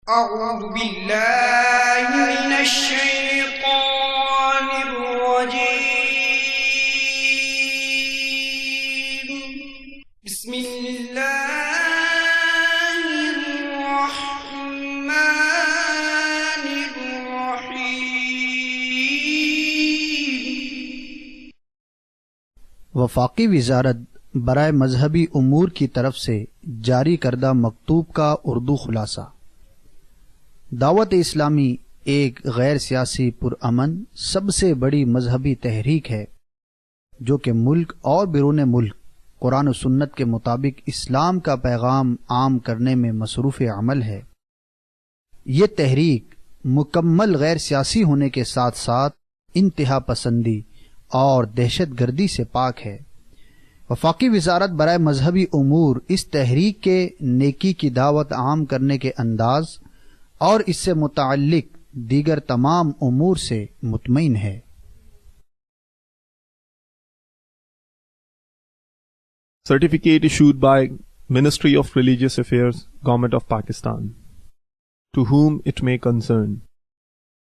أعوذ بالله من الشيطان الرجيم. بسم الله الرحمن الرحيم. وفاقی وزارت برائے مذہبی امور کی طرف سے جاری کردہ مکتوب کا اردو خلاصہ. دعوت اسلامی ایک غیر سیاسی پرامن سب سے بڑی مذہبی تحریک ہے جو کہ ملک اور بیرون ملک قرآن و سنت کے مطابق اسلام کا پیغام عام کرنے میں مصروف عمل ہے. یہ تحریک مکمل غیر سیاسی ہونے کے ساتھ ساتھ انتہا پسندی اور دہشت گردی سے پاک ہے. وفاقی وزارت برائے مذہبی امور اس تحریک کے نیکی کی دعوت عام کرنے کے انداز اور اس سے متعلق دیگر تمام امور سے مطمئن ہے. Certificate issued by Ministry of Religious Affairs, Government of Pakistan. To whom it may concern.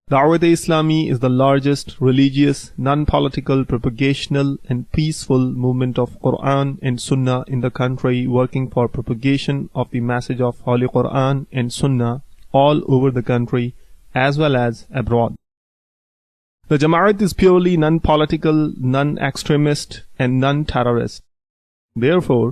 Dawat-e-Islami is the largest religious, non-political, propagational and peaceful movement of Quran and Sunnah in the country, working for propagation of the message of Holy Quran and Sunnah all over the country as well as abroad. The Jama'at is purely non-political, non-extremist and non-terrorist. Therefore,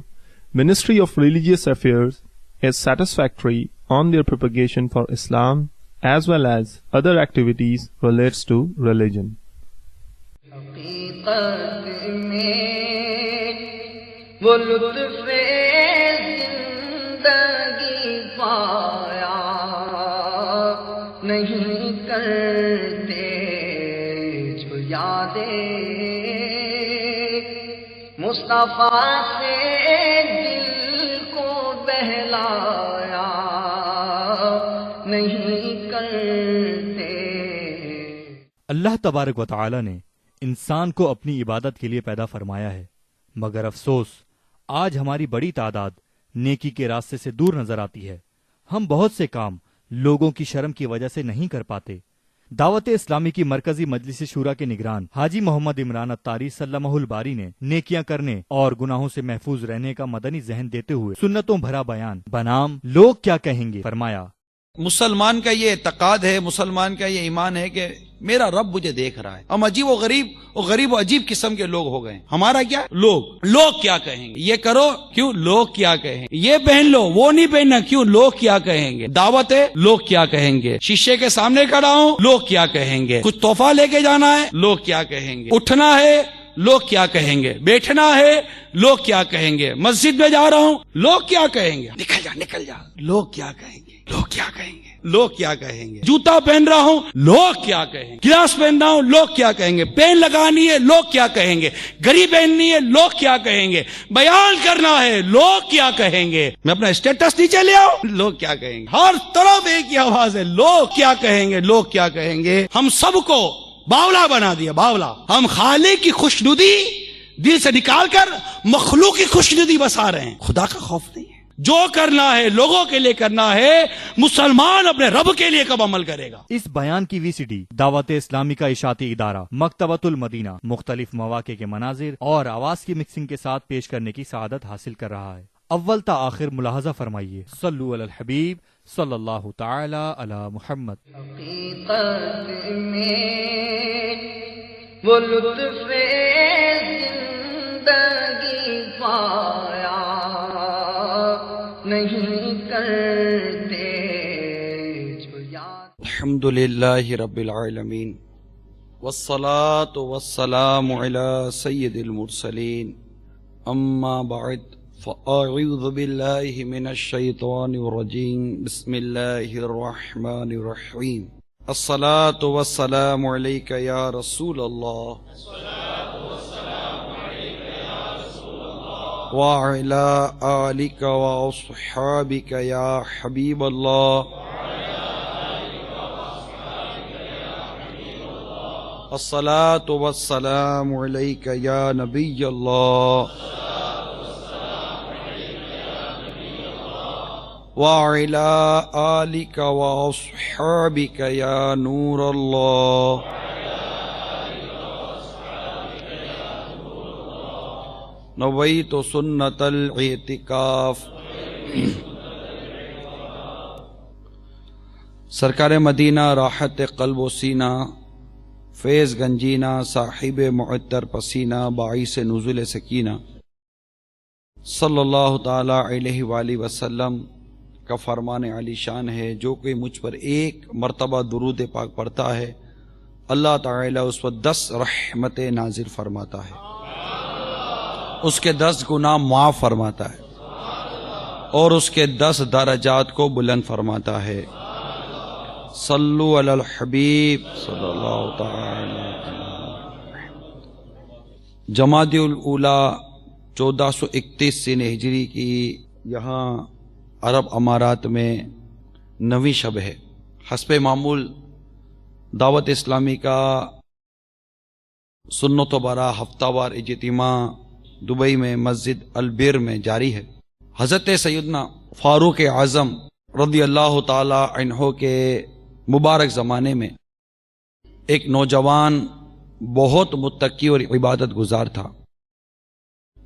Ministry of Religious Affairs is satisfactory on their propagation for Islam as well as other activities relates to religion. حقیقت میں وہ لطف زندگی پایا نہیں کرتے جو یادیں مصطفیٰ سے دل کو بہلایا نہیں کرتے. اللہ تبارک و تعالی نے انسان کو اپنی عبادت کے لیے پیدا فرمایا ہے، مگر افسوس آج ہماری بڑی تعداد نیکی کے راستے سے دور نظر آتی ہے. ہم بہت سے کام لوگوں کی شرم کی وجہ سے نہیں کر پاتے. دعوت اسلامی کی مرکزی مجلس شورا کے نگران حاجی محمد عمران اتاری سلمہ الباری نے نیکیاں کرنے اور گناہوں سے محفوظ رہنے کا مدنی ذہن دیتے ہوئے سنتوں بھرا بیان بنام لوگ کیا کہیں گے فرمایا. مسلمان کا یہ اعتقاد ہے، مسلمان کا یہ ایمان ہے کہ میرا رب مجھے دیکھ رہا ہے. ہم عجیب و غریب و عجیب قسم کے لوگ ہو گئے. ہمارا کیا لوگ کیا کہیں گے، یہ کرو کیوں لوگ کیا کہیں گے، یہ پہن لو وہ نہیں پہننا کیوں لوگ کیا کہیں گے، دعوت ہے لوگ کیا کہیں گے، شیشے کے سامنے کھڑا ہوں لوگ کیا کہیں گے، کچھ تحفہ لے کے جانا ہے لوگ کیا کہیں گے، اٹھنا ہے لوگ کیا کہیں گے، بیٹھنا ہے لوگ کیا کہیں گے، مسجد میں جا رہا ہوں لوگ کیا کہیں گے، نکل جا لوگ کیا کہیں گے، لوگ کیا کہیں گے، لوگ کیا کہیں گے، جوتا پہن رہا ہوں لوگ کیا کہیں گے، گلاس پہن رہا ہوں لوگ کیا کہیں گے، پین لگانی ہے لوگ کیا کہیں گے، گھڑی پہننی ہے لوگ کیا کہیں گے، بیان کرنا ہے لوگ کیا کہیں گے، میں اپنا اسٹیٹس نیچے لے آؤں لوگ کیا کہیں گے. ہر طرف ایک ہی آواز ہے لوگ کیا کہیں گے، لوگ کیا کہیں گے. ہم سب کو باولا بنا دیا، باولا. ہم خالق کی خوشنودی دل سے نکال کر مخلوق کی خوشنودی بسا رہے ہیں. خدا کا خوف نہیں ہے. جو کرنا ہے لوگوں کے لیے کرنا ہے، مسلمان اپنے رب کے لیے کب عمل کرے گا. اس بیان کی VCD دعوت اسلامی کا اشاعتی ادارہ مکتبۃ المدینہ مختلف مواقع کے مناظر اور آواز کی مکسنگ کے ساتھ پیش کرنے کی سعادت حاصل کر رہا ہے. اول تا آخر ملاحظہ فرمائیے. صلو علی الحبیب صلی اللہ تعالی علی محمد. حقیقت میں وہ لطف زندگی پایا نہیں کرتے جو یاد. الحمدللہ رب العالمین والصلاة والسلام علی سید المرسلین اما بعد فاعوذ باللہ من الشیطان الرجیم بسم اللہ الرحمن الرحیم. الصلاة والسلام علیک یا رسول اللہ وعلى آلك وأصحابك يا حبيب الله. الصلاة والسلام عليك يا نبي الله. وعلى آلك وأصحابك يا نور الله نويت سنة الاعتكاف. سرکار مدینہ راحت قلب و سینہ فیض گنجینہ صاحب معطر پسینہ باعث نزول سکینہ صلی اللہ تعالی علیہ وآلہ وسلم کا فرمان علی شان ہے، جو کوئی مجھ پر ایک مرتبہ درود پاک پڑھتا ہے اللہ تعالی اس پر 10 رحمتیں نازل فرماتا ہے، اس کے 10 گناہ معاف فرماتا ہے اور اس کے 10 درجات کو بلند فرماتا ہے. صلو علی الحبیب صلی اللہ تعالی. جمادی الاولی 1431 سن ہجری کی یہاں عرب امارات میں 9ویں شب ہے. حسب معمول دعوت اسلامی کا سنت و برا ہفتہ وار اجتماع دبئی میں مسجد البر میں جاری ہے. حضرت سیدنا فاروق اعظم رضی اللہ تعالی عنہ کے مبارک زمانے میں ایک نوجوان بہت متقی اور عبادت گزار تھا.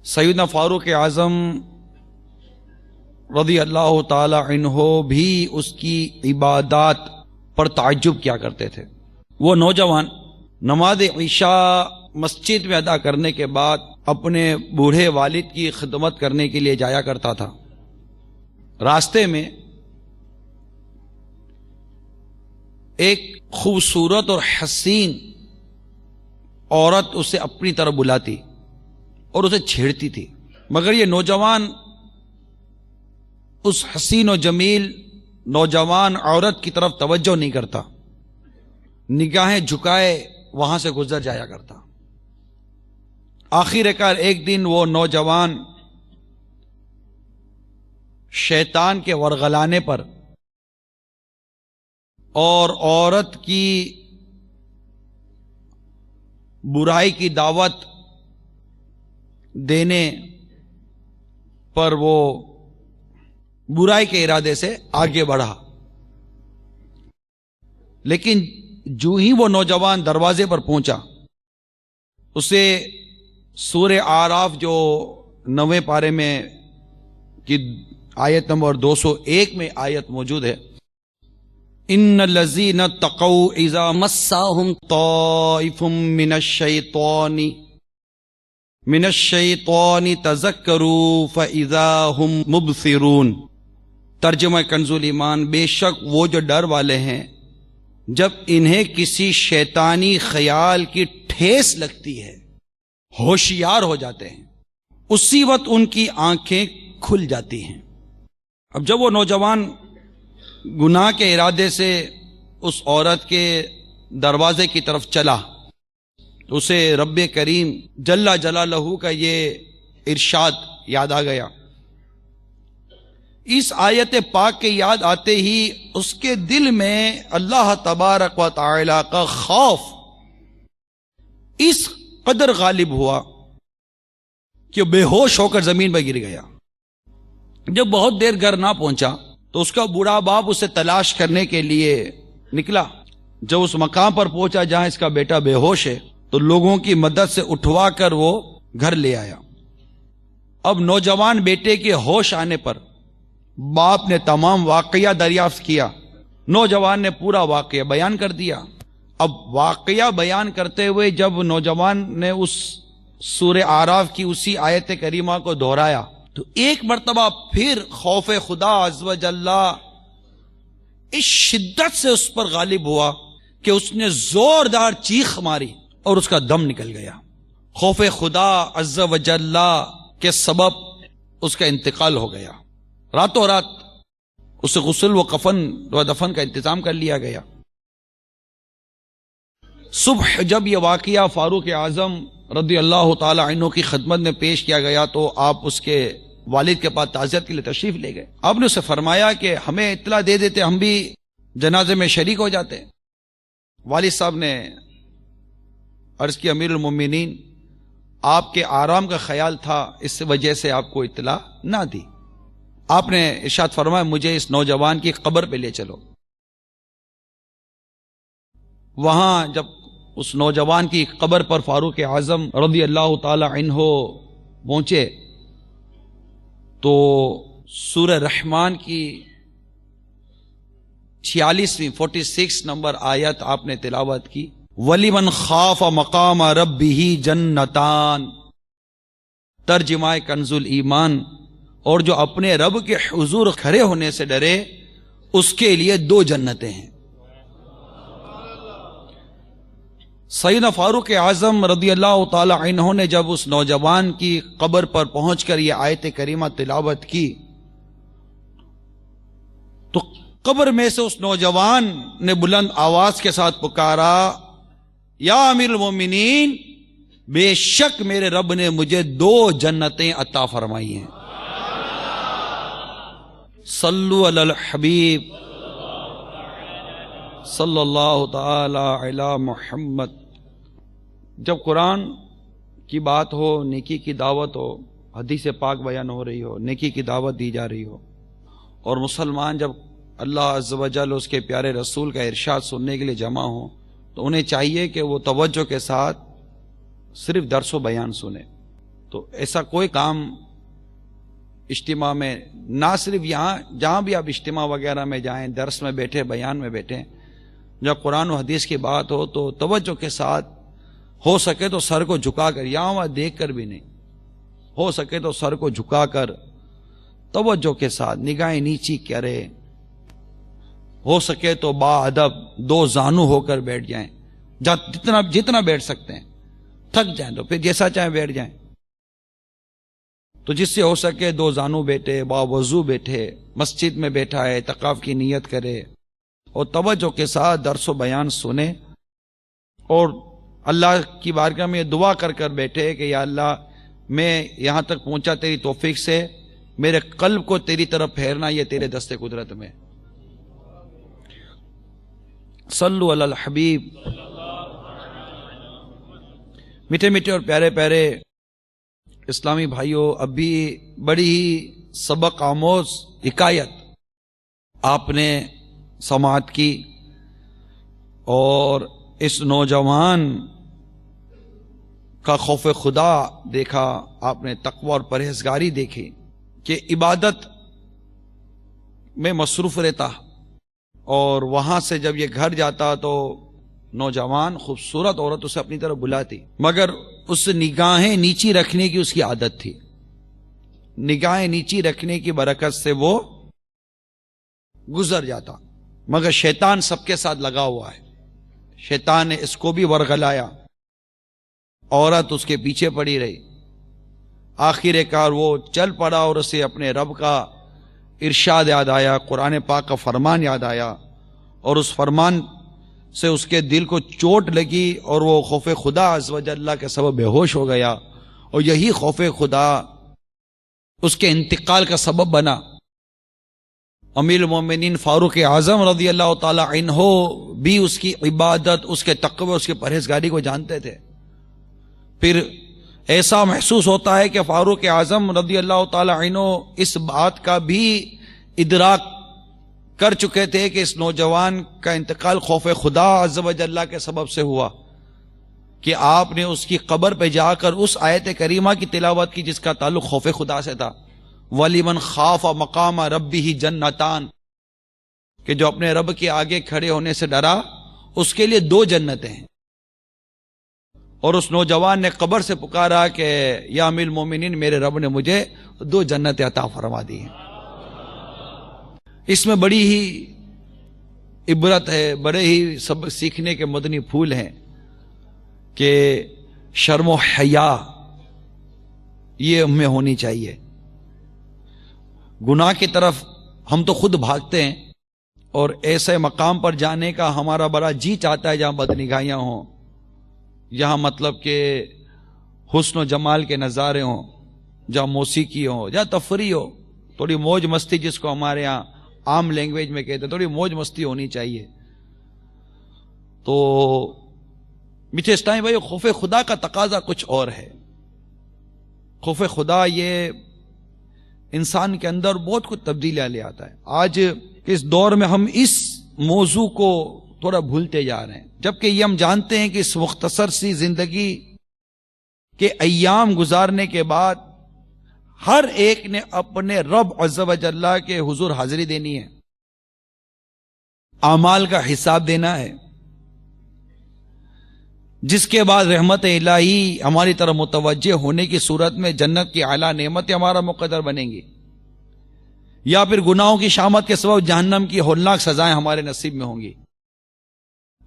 سیدنا فاروق اعظم رضی اللہ تعالی عنہ بھی اس کی عبادات پر تعجب کیا کرتے تھے. وہ نوجوان نماز عشاء مسجد میں ادا کرنے کے بعد اپنے بوڑھے والد کی خدمت کرنے کے لیے جایا کرتا تھا. راستے میں ایک خوبصورت اور حسین عورت اسے اپنی طرف بلاتی اور اسے چھیڑتی تھی، مگر یہ نوجوان اس حسین و جمیل نوجوان عورت کی طرف توجہ نہیں کرتا، نگاہیں جھکائے وہاں سے گزر جایا کرتا. آخر کار ایک دن وہ نوجوان شیطان کے ورغلانے پر اور عورت کی برائی کی دعوت دینے پر وہ برائی کے ارادے سے آگے بڑھا. لیکن جو ہی وہ نوجوان دروازے پر پہنچا اسے سورہ اعراف جو 9ویں پارے میں کی آیت نمبر 201 میں آیت موجود ہے، ان الذین اتقوا اذا مسهم طائف من الشیطان تذکروا فاذا هم مبصرون. ترجمہ کنز ایمان، بے شک وہ جو ڈر والے ہیں جب انہیں کسی شیطانی خیال کی ٹھیس لگتی ہے ہوشیار ہو جاتے ہیں، اسی وقت ان کی آنکھیں کھل جاتی ہیں. اب جب وہ نوجوان گناہ کے ارادے سے اس عورت کے دروازے کی طرف چلا تو اسے رب کریم جل جلالہ کا یہ ارشاد یاد آ گیا. اس آیت پاک کے یاد آتے ہی اس کے دل میں اللہ تبارک و تعالی کا خوف اس قدر غالب ہوا کہ بے ہوش ہو کر زمین پر گر گیا. جب بہت دیر گھر نہ پہنچا تو اس کا بوڑھا باپ اسے تلاش کرنے کے لیے نکلا. جب اس مقام پر پہنچا جہاں اس کا بیٹا بے ہوش ہے تو لوگوں کی مدد سے اٹھوا کر وہ گھر لے آیا. اب نوجوان بیٹے کے ہوش آنے پر باپ نے تمام واقعہ دریافت کیا. نوجوان نے پورا واقعہ بیان کر دیا. اب واقعہ بیان کرتے ہوئے جب نوجوان نے اس سورہ اعراف کی اسی آیت کریمہ کو دہرایا تو ایک مرتبہ پھر خوف خدا عز و جل اس شدت سے اس پر غالب ہوا کہ اس نے زوردار چیخ ماری اور اس کا دم نکل گیا. خوف خدا عز و جل کے سبب اس کا انتقال ہو گیا. راتوں رات اسے غسل و کفن و دفن کا انتظام کر لیا گیا. صبح جب یہ واقعہ فاروق اعظم رضی اللہ تعالی عنہ کی خدمت میں پیش کیا گیا تو آپ اس کے والد کے پاس تعزیت کے لیے تشریف لے گئے. آپ نے اسے فرمایا کہ ہمیں اطلاع دے دیتے، ہم بھی جنازے میں شریک ہو جاتے. والد صاحب نے عرض کی امیر المومنین آپ کے آرام کا خیال تھا، اس وجہ سے آپ کو اطلاع نہ دی. آپ نے ارشاد فرمایا مجھے اس نوجوان کی قبر پہ لے چلو. وہاں جب اس نوجوان کی قبر پر فاروق اعظم رضی اللہ تعالی عنہ پہنچے تو سورہ رحمان کی 46 نمبر آیت آپ نے تلاوت کی. وَلِمَنْ خَافَ مَقَامَ رَبِّهِ جَنَّتَانِ، ترجمہ کنز الایمان، اور جو اپنے رب کے حضور کھڑے ہونے سے ڈرے اس کے لیے 2 جنتیں ہیں. سیدنا فاروق اعظم رضی اللہ تعالی عنہ نے جب اس نوجوان کی قبر پر پہنچ کر یہ آیت کریمہ تلاوت کی تو قبر میں سے اس نوجوان نے بلند آواز کے ساتھ پکارا، یا امیر المومنین، بے شک میرے رب نے مجھے 2 جنتیں عطا فرمائی ہیں. صلو علی الحبیب صلی اللہ تعالی علی محمد. جب قرآن کی بات ہو، نیکی کی دعوت ہو، حدیث پاک بیان ہو رہی ہو، نیکی کی دعوت دی جا رہی ہو، اور مسلمان جب اللہ عز و جل اس کے پیارے رسول کا ارشاد سننے کے لیے جمع ہوں تو انہیں چاہیے کہ وہ توجہ کے ساتھ صرف درس و بیان سنیں. تو ایسا کوئی کام اجتماع میں، نہ صرف یہاں، جہاں بھی آپ اجتماع وغیرہ میں جائیں، درس میں بیٹھے، بیان میں بیٹھیں، جب قرآن و حدیث کی بات ہو تو توجہ کے ساتھ، ہو سکے تو سر کو جھکا کر، یہاں وہاں دیکھ کر بھی نہیں، ہو سکے تو سر کو جھکا کر توجہ کے ساتھ نگاہیں نیچی کرے، ہو سکے تو با ادب 2 زانو ہو کر بیٹھ جائیں، جتنا بیٹھ سکتے ہیں. تھک جائیں تو پھر جیسا چاہیں بیٹھ جائیں. تو جس سے ہو سکے 2 زانو بیٹھے، با وضو بیٹھے، مسجد میں بیٹھا ہے اعتکاف کی نیت کرے اور توجہ کے ساتھ درس و بیان سنے، اور اللہ کی بارگاہ میں دعا کر کر بیٹھے کہ یا اللہ میں یہاں تک پہنچا تیری توفیق سے، میرے قلب کو تیری طرف پھیرنا یہ تیرے دست قدرت میں. صلو علی الحبیب. میٹھے میٹھے اور پیارے پیارے اسلامی بھائیوں، ابھی بڑی ہی سبق آموز حکایت آپ نے سماعت کی، اور اس نوجوان کا خوف خدا دیکھا، آپ نے تقوی اور پرہیزگاری دیکھی کہ عبادت میں مصروف رہتا، اور وہاں سے جب یہ گھر جاتا تو نوجوان خوبصورت عورت اسے اپنی طرف بلاتی، مگر اس نگاہیں نیچی رکھنے کی اس کی عادت تھی. نگاہیں نیچی رکھنے کی برکت سے وہ گزر جاتا، مگر شیطان سب کے ساتھ لگا ہوا ہے. شیطان نے اس کو بھی ورغلایا، عورت اس کے پیچھے پڑی رہی. آخر کار وہ چل پڑا اور اسے اپنے رب کا ارشاد یاد آیا، قرآن پاک کا فرمان یاد آیا، اور اس فرمان سے اس کے دل کو چوٹ لگی اور وہ خوف خدا عز و جل کے سبب بے ہوش ہو گیا، اور یہی خوف خدا اس کے انتقال کا سبب بنا. امیر المومنین فاروق اعظم رضی اللہ تعالی عنہ بھی اس کی عبادت، اس کے تقوی، اس کی پرہیزگاری کو جانتے تھے. پھر ایسا محسوس ہوتا ہے کہ فاروق اعظم رضی اللہ تعالی عنہ اس بات کا بھی ادراک کر چکے تھے کہ اس نوجوان کا انتقال خوف خدا عز و جل کے سبب سے ہوا، کہ آپ نے اس کی قبر پہ جا کر اس آیت کریمہ کی تلاوت کی جس کا تعلق خوف خدا سے تھا، وَلِمَنْ خَافَ مَقَامَ رَبِّهِ جَنَّتَانِ، کہ جو اپنے رب کے آگے کھڑے ہونے سے ڈرا اس کے لیے 2 جنتیں ہیں. اور اس نوجوان نے قبر سے پکارا کہ یا امیر المومنین، میرے رب نے مجھے 2 جنتیں عطا فرما دی ہیں. اس میں بڑی ہی عبرت ہے، بڑے ہی سبق سیکھنے کے مدنی پھول ہیں کہ شرم و حیا یہ ہمیں ہونی چاہیے. گناہ کی طرف ہم تو خود بھاگتے ہیں، اور ایسے مقام پر جانے کا ہمارا بڑا جی چاہتا ہے جہاں بدنگاہیاں ہوں، جہاں مطلب کہ حسن و جمال کے نظارے ہوں، جہاں موسیقی ہو، جہاں تفریح ہو، تھوڑی موج مستی، جس کو ہمارے ہاں عام لینگویج میں کہتے ہیں، تھوڑی موج مستی ہونی چاہیے. تو میٹھے اسلامی بھائی، خوف خدا کا تقاضا کچھ اور ہے. خوف خدا یہ انسان کے اندر بہت کچھ تبدیلیاں لے آتا ہے. آج اس دور میں ہم اس موضوع کو تھوڑا بھولتے جا رہے ہیں، جبکہ یہ ہم جانتے ہیں کہ اس مختصر سی زندگی کے ایام گزارنے کے بعد ہر ایک نے اپنے رب عز و جل کے حضور حاضری دینی ہے، اعمال کا حساب دینا ہے، جس کے بعد رحمت الہی ہماری طرف متوجہ ہونے کی صورت میں جنت کی اعلیٰ نعمتیں ہمارا مقدر بنیں گی، یا پھر گناہوں کی شامت کے سبب جہنم کی ہولناک سزائیں ہمارے نصیب میں ہوں گی.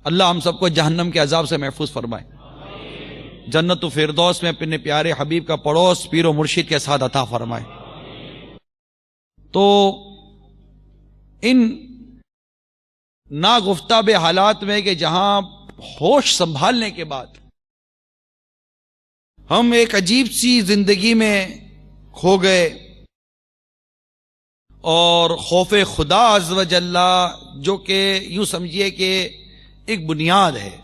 اللہ ہم سب کو جہنم کے عذاب سے محفوظ فرمائے، جنت و فردوس میں اپنے پیارے حبیب کا پڑوس پیر و مرشد کے ساتھ عطا فرمائے. تو ان ناگفتہ بے حالات میں کہ جہاں ہوش سنبھالنے کے بعد ہم ایک عجیب سی زندگی میں کھو گئے، اور خوف خدا عز و جل جو کہ یوں سمجھیے کہ ایک بنیاد ہے،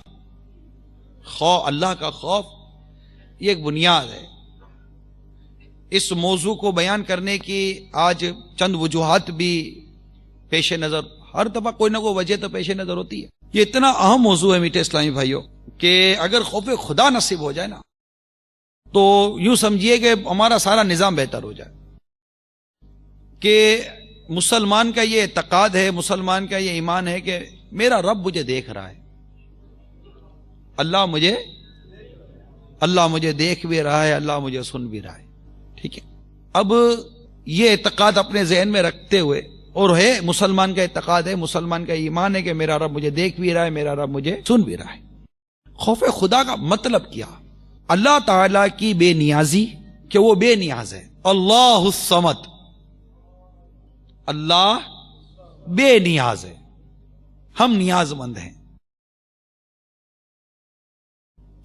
اللہ کا خوف یہ ایک بنیاد ہے. اس موضوع کو بیان کرنے کی آج چند وجوہات بھی پیش نظر، ہر دفعہ کوئی نہ کوئی وجہ تو پیش نظر ہوتی ہے. یہ اتنا اہم موضوع ہے میٹھے اسلامی بھائیوں کہ اگر خوف خدا نصیب ہو جائے نا تو یوں سمجھیے کہ ہمارا سارا نظام بہتر ہو جائے. کہ مسلمان کا یہ اعتقاد ہے، مسلمان کا یہ ایمان ہے کہ میرا رب مجھے دیکھ رہا ہے، اللہ مجھے دیکھ بھی رہا ہے، اللہ مجھے سن بھی رہا ہے. ٹھیک ہے، اب یہ اعتقاد اپنے ذہن میں رکھتے ہوئے، اور ہے مسلمان کا اعتقاد ہے، مسلمان کا ایمان ہے کہ میرا رب مجھے دیکھ بھی رہا ہے، میرا رب مجھے سن بھی رہا ہے. خوف خدا کا مطلب کیا؟ اللہ تعالی کی بے نیازی، کہ وہ بے نیاز ہے. اللہ الصمد، اللہ بے نیاز ہے، ہم نیاز مند ہیں.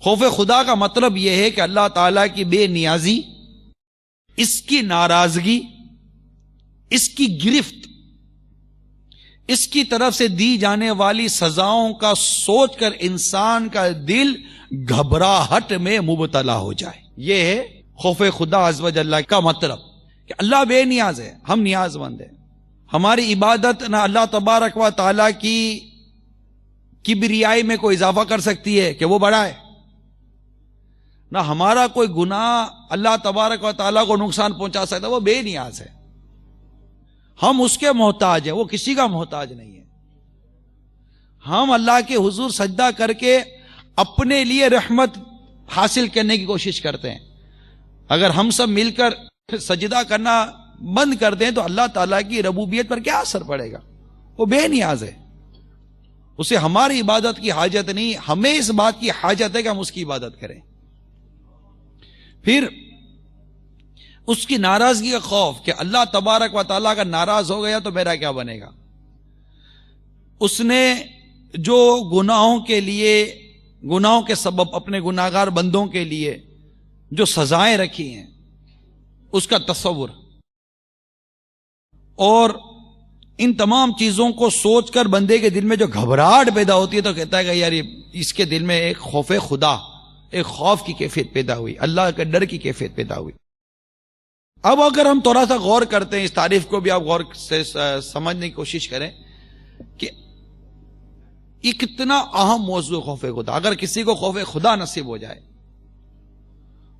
خوف خدا کا مطلب یہ ہے کہ اللہ تعالیٰ کی بے نیازی، اس کی ناراضگی، اس کی گرفت، اس کی طرف سے دی جانے والی سزاؤں کا سوچ کر انسان کا دل گھبراہٹ میں مبتلا ہو جائے. یہ ہے خوف خدا عز و جل کا مطلب، کہ اللہ بے نیاز ہے، ہم نیاز مند ہیں. ہماری عبادت نہ اللہ تبارک و تعالیٰ کی کبریائی میں کوئی اضافہ کر سکتی ہے کہ وہ بڑا ہے، نہ ہمارا کوئی گناہ اللہ تبارک و تعالیٰ کو نقصان پہنچا سکتا ہے، وہ بے نیاز ہے. ہم اس کے محتاج ہیں، وہ کسی کا محتاج نہیں ہے. ہم اللہ کے حضور سجدہ کر کے اپنے لیے رحمت حاصل کرنے کی کوشش کرتے ہیں. اگر ہم سب مل کر سجدہ کرنا بند کر دیں تو اللہ تعالیٰ کی ربوبیت پر کیا اثر پڑے گا؟ وہ بے نیاز ہے، اسے ہماری عبادت کی حاجت نہیں، ہمیں اس بات کی حاجت ہے کہ ہم اس کی عبادت کریں. پھر اس کی ناراضگی کا خوف، کہ اللہ تبارک و تعالیٰ کا ناراض ہو گیا تو میرا کیا بنے گا. اس نے جو گناہوں کے لیے، گناہوں کے سبب اپنے گناہگار بندوں کے لیے جو سزائیں رکھی ہیں، اس کا تصور، اور ان تمام چیزوں کو سوچ کر بندے کے دل میں جو گھبراہٹ پیدا ہوتی ہے تو کہتا ہے کہ یار اس کے دل میں ایک خوف خدا، ایک خوف کی کیفیت پیدا ہوئی، اللہ کے ڈر کی کیفیت پیدا ہوئی. اب اگر ہم تھوڑا سا غور کرتے ہیں، اس تعریف کو بھی آپ غور سے سمجھنے کی کوشش کریں کہ یہ کتنا اہم موضوع خوف خدا. اگر کسی کو خوف خدا نصیب ہو جائے،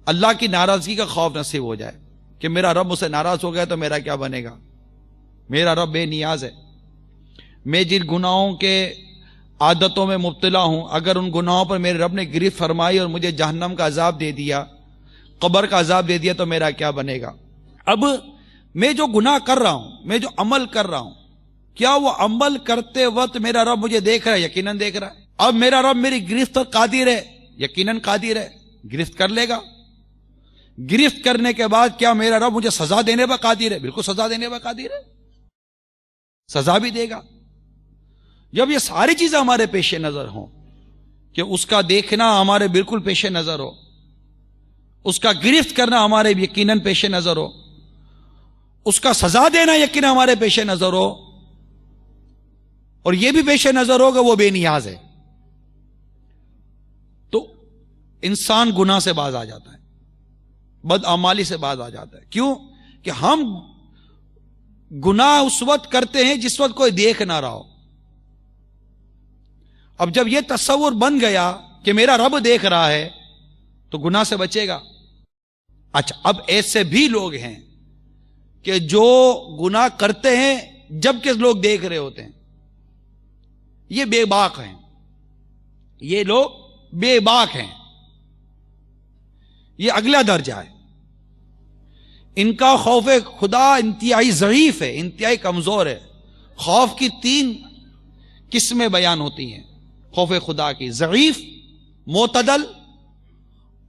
اللہ کی ناراضگی کا خوف نصیب ہو جائے کہ میرا رب مجھ سے ناراض ہو گیا تو میرا کیا بنے گا، میرا رب بے نیاز ہے، میں جن گناہوں کے عادتوں میں مبتلا ہوں، اگر ان گناہوں پر میرے رب نے گرفت فرمائی اور مجھے جہنم کا عذاب دے دیا، قبر کا عذاب دے دیا تو میرا کیا بنے گا. اب میں جو گناہ کر رہا ہوں، میں جو عمل کر رہا ہوں، کیا وہ عمل کرتے وقت میرا رب مجھے دیکھ رہا ہے؟ یقیناً دیکھ رہا ہے. اب میرا رب میری گرفت پر قادر ہے؟ یقیناً قادر ہے، گرفت کر لے گا. گرفت کرنے کے بعد کیا میرا رب مجھے سزا دینے پر قادر ہے؟ بالکل سزا دینے پر قادر ہے، سزا بھی دے گا. جب یہ ساری چیزیں ہمارے پیش نظر ہوں، کہ اس کا دیکھنا ہمارے بالکل پیش نظر ہو، اس کا گرفت کرنا ہمارے یقیناً پیش نظر ہو، اس کا سزا دینا یقیناً ہمارے پیش نظر ہو، اور یہ بھی پیش نظر ہو کہ وہ بے نیاز ہے، تو انسان گناہ سے باز آ جاتا ہے، بدعمالی سے باز آ جاتا ہے. کیوں؟ کہ ہم گناہ اس وقت کرتے ہیں جس وقت کوئی دیکھ نہ رہا ہو. اب جب یہ تصور بن گیا کہ میرا رب دیکھ رہا ہے تو گناہ سے بچے گا. اچھا، اب ایسے بھی لوگ ہیں کہ جو گناہ کرتے ہیں جبکہ لوگ دیکھ رہے ہوتے ہیں. یہ بے باک ہیں، یہ لوگ بے باک ہیں. یہ اگلا درجہ ہے. ان کا خوف خدا انتہائی ضعیف ہے، انتہائی کمزور ہے. خوف کی 3 قسمیں بیان ہوتی ہیں خوف خدا کی: ضعیف، معتدل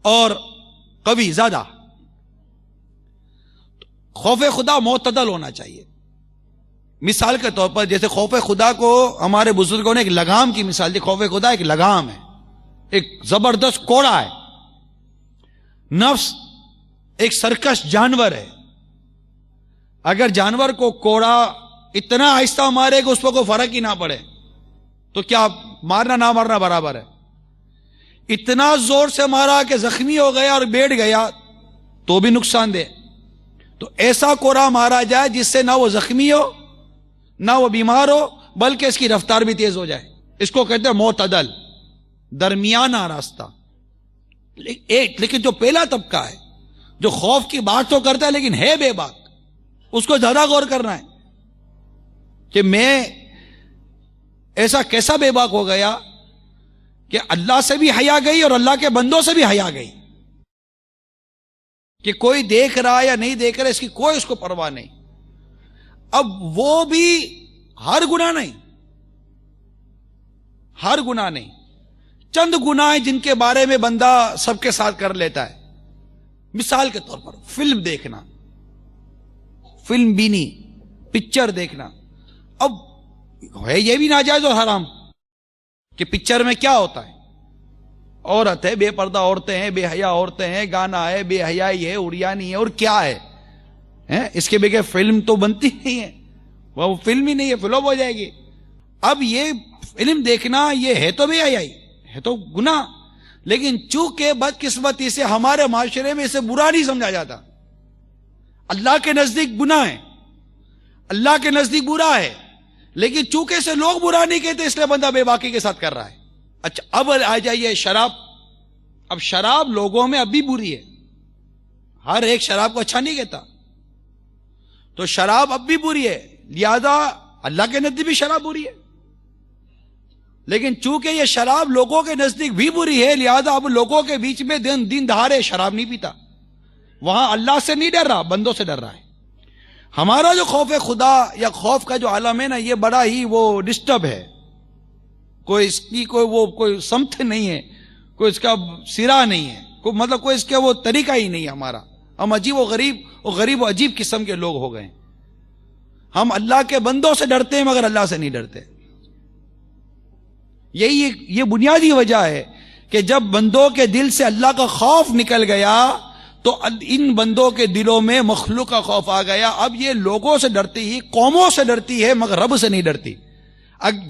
اور قوی زیادہ. خوف خدا معتدل ہونا چاہیے. مثال کے طور پر جیسے خوف خدا کو ہمارے بزرگوں نے ایک لگام کی مثال دی. خوف خدا ایک لگام ہے، ایک زبردست کوڑا ہے. نفس ایک سرکش جانور ہے. اگر جانور کو کوڑا اتنا آہستہ مارے کہ اس پر کوئی فرق ہی نہ پڑے تو کیا مارنا نہ مارنا برابر ہے. اتنا زور سے مارا کہ زخمی ہو گیا اور بیٹھ گیا تو بھی نقصان دہ. تو ایسا کوڑا مارا جائے جس سے نہ وہ زخمی ہو نہ وہ بیمار ہو بلکہ اس کی رفتار بھی تیز ہو جائے. اس کو کہتے ہیں معتدل، درمیانہ راستہ. لیکن جو پہلا طبقہ ہے جو خوف کی بات تو کرتا ہے لیکن ہے بے باک، اس کو زیادہ غور کرنا ہے کہ میں ایسا کیسا بے باک ہو گیا کہ اللہ سے بھی حیا گئی اور اللہ کے بندوں سے بھی حیا گئی، کہ کوئی دیکھ رہا یا نہیں دیکھ رہا اس کی کوئی اس کو پرواہ نہیں. اب وہ بھی ہر گناہ نہیں، چند گناہ ہیں جن کے بارے میں بندہ سب کے ساتھ کر لیتا ہے. مثال کے طور پر فلم دیکھنا، فلم بینی، پکچر دیکھنا. اب ہے یہ بھی ناجائز اور حرام کہ پکچر میں کیا ہوتا ہے؟ عورت ہے، بے پردہ عورتیں ہیں، بے حیا عورتیں ہیں، گانا ہے، بے حیائی ہے، اڑیانی ہے، اور کیا ہے. اس کے بغیر فلم تو بنتی نہیں ہے، وہ فلم ہی نہیں ہے، فلوپ ہو جائے گی. اب یہ فلم دیکھنا یہ ہے تو بے حیائی، ہے تو گناہ، لیکن چونکہ بدقسمتی سے ہمارے معاشرے میں اسے برا نہیں سمجھا جاتا. اللہ کے نزدیک گناہ ہے، اللہ کے نزدیک برا ہے، لیکن چونکہ اسے لوگ برا نہیں کہتے اس لیے بندہ بے باکی کے ساتھ کر رہا ہے. اچھا، اب آ جائیے شراب. اب شراب لوگوں میں اب بھی بری ہے، ہر ایک شراب کو اچھا نہیں کہتا. تو شراب اب بھی بری ہے، لہذا اللہ کے نزدیک بھی شراب بری ہے. لیکن چونکہ یہ شراب لوگوں کے نزدیک بھی بری ہے لہذا اب لوگوں کے بیچ میں دن دہاڑے شراب نہیں پیتا. وہاں اللہ سے نہیں ڈر رہا، بندوں سے ڈر رہا ہے. ہمارا جو خوف خدا یا خوف کا جو عالم ہے نا، یہ بڑا ہی وہ ڈسٹرب ہے. کوئی اس کی کوئی سمت نہیں ہے، کوئی اس کا سرا نہیں ہے، کوئی مطلب کوئی اس کا وہ طریقہ ہی نہیں ہے ہمارا. ہم عجیب و عجیب قسم کے لوگ ہو گئے. ہم اللہ کے بندوں سے ڈرتے ہیں مگر اللہ سے نہیں ڈرتے. یہ بنیادی وجہ ہے کہ جب بندوں کے دل سے اللہ کا خوف نکل گیا تو ان بندوں کے دلوں میں مخلوق کا خوف آ گیا. اب یہ لوگوں سے ڈرتی ہی، قوموں سے ڈرتی ہے مگر رب سے نہیں ڈرتی.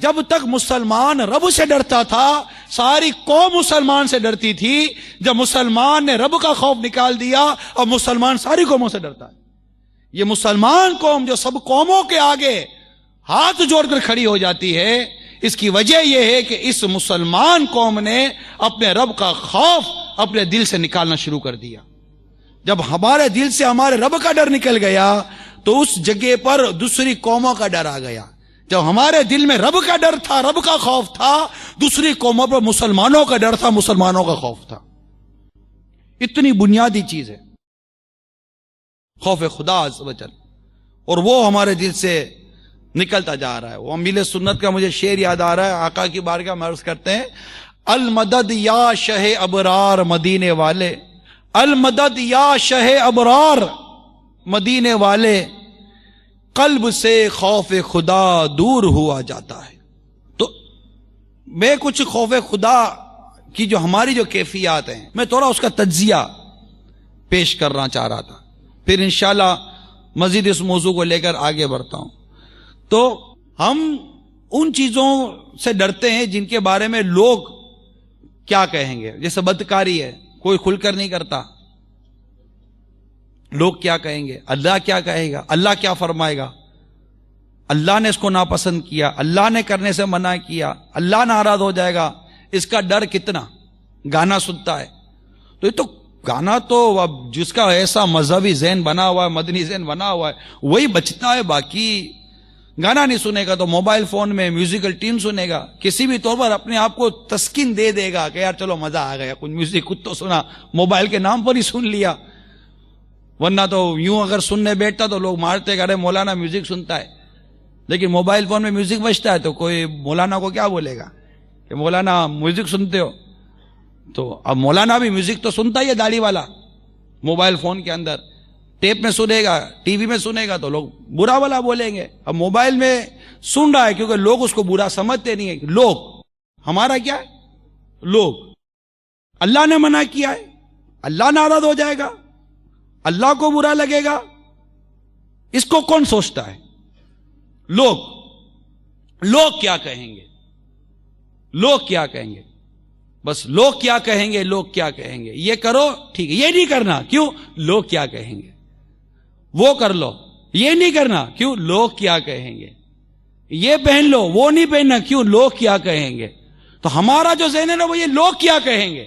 جب تک مسلمان رب سے ڈرتا تھا ساری قوم مسلمان سے ڈرتی تھی. جب مسلمان نے رب کا خوف نکال دیا اب مسلمان ساری قوموں سے ڈرتا ہے. یہ مسلمان قوم جو سب قوموں کے آگے ہاتھ جوڑ کر کھڑی ہو جاتی ہے، اس کی وجہ یہ ہے کہ اس مسلمان قوم نے اپنے رب کا خوف اپنے دل سے نکالنا شروع کر دیا. جب ہمارے دل سے ہمارے رب کا ڈر نکل گیا تو اس جگہ پر دوسری قوموں کا ڈر آ گیا. جب ہمارے دل میں رب کا ڈر تھا، رب کا خوف تھا، دوسری قوموں پر مسلمانوں کا ڈر تھا، مسلمانوں کا خوف تھا. اتنی بنیادی چیز ہے خوف خدا عز و جل، اور وہ ہمارے دل سے نکلتا جا رہا ہے. وہ امیل سنت کا مجھے شعر یاد آ رہا ہے، آقا کی بارگاہ میں عرض کرتے ہیں: المدد یا شہ ابرار مدینے والے، المدد یا شہ ابرار مدینے والے، قلب سے خوف خدا دور ہوا جاتا ہے. تو میں کچھ خوف خدا کی جو ہماری جو کیفیات ہیں میں تھوڑا اس کا تجزیہ پیش کرنا چاہ رہا تھا، پھر انشاءاللہ مزید اس موضوع کو لے کر آگے بڑھتا ہوں. تو ہم ان چیزوں سے ڈرتے ہیں جن کے بارے میں لوگ کیا کہیں گے. جیسے بدکاری ہے، کوئی کھل کر نہیں کرتا. لوگ کیا کہیں گے، اللہ کیا کہے گا، اللہ کیا فرمائے گا. اللہ نے اس کو ناپسند کیا، اللہ نے کرنے سے منع کیا، اللہ ناراض ہو جائے گا، اس کا ڈر کتنا. گانا سنتا ہے تو یہ تو گانا تو اب جس کا ایسا مذہبی ذہن بنا ہوا ہے، مدنی ذہن بنا ہوا ہے، وہی بچتا ہے. باقی گانا نہیں سنے گا تو موبائل فون میں میوزیکل ٹین سنے گا، کسی بھی طور پر اپنے آپ کو تسکین دے دے گا کہ یار چلو مزہ آ گیا، کچھ میوزک کچھ تو سنا، موبائل کے نام پر ہی سن لیا. ورنہ تو یوں اگر سننے بیٹھتا تو لوگ مارتے کہ ارے مولانا میوزک سنتا ہے. لیکن موبائل فون میں میوزک بجتا ہے تو کوئی مولانا کو کیا بولے گا کہ مولانا میوزک سنتے ہو. تو اب مولانا بھی میوزک تو سنتا ہی ہے، داڑھی والا، موبائل فون کے اندر ٹیپ میں سنے گا، ٹی وی میں سنے گا تو لوگ برا والا بولیں گے. اب موبائل میں سن رہا ہے کیونکہ لوگ اس کو برا سمجھتے نہیں ہیں. لوگ ہمارا کیا ہے؟ لوگ. اللہ نے منع کیا ہے، اللہ ناراض ہو جائے گا، اللہ کو برا لگے گا، اس کو کون سوچتا ہے؟ لوگ. لوگ کیا کہیں گے؟ لوگ کیا کہیں گے؟ بس لوگ کیا کہیں گے، لوگ کیا کہیں گے. یہ کرو ٹھیک ہے، یہ نہیں کرنا، کیوں؟ لوگ کیا کہیں گے. وہ کر لو، یہ نہیں کرنا، کیوں؟ لوگ کیا کہیں گے. یہ پہن لو، وہ نہیں پہننا، کیوں؟ لوگ کیا کہیں گے. تو ہمارا جو ذہن ہے نا وہ یہ لوگ کیا کہیں گے،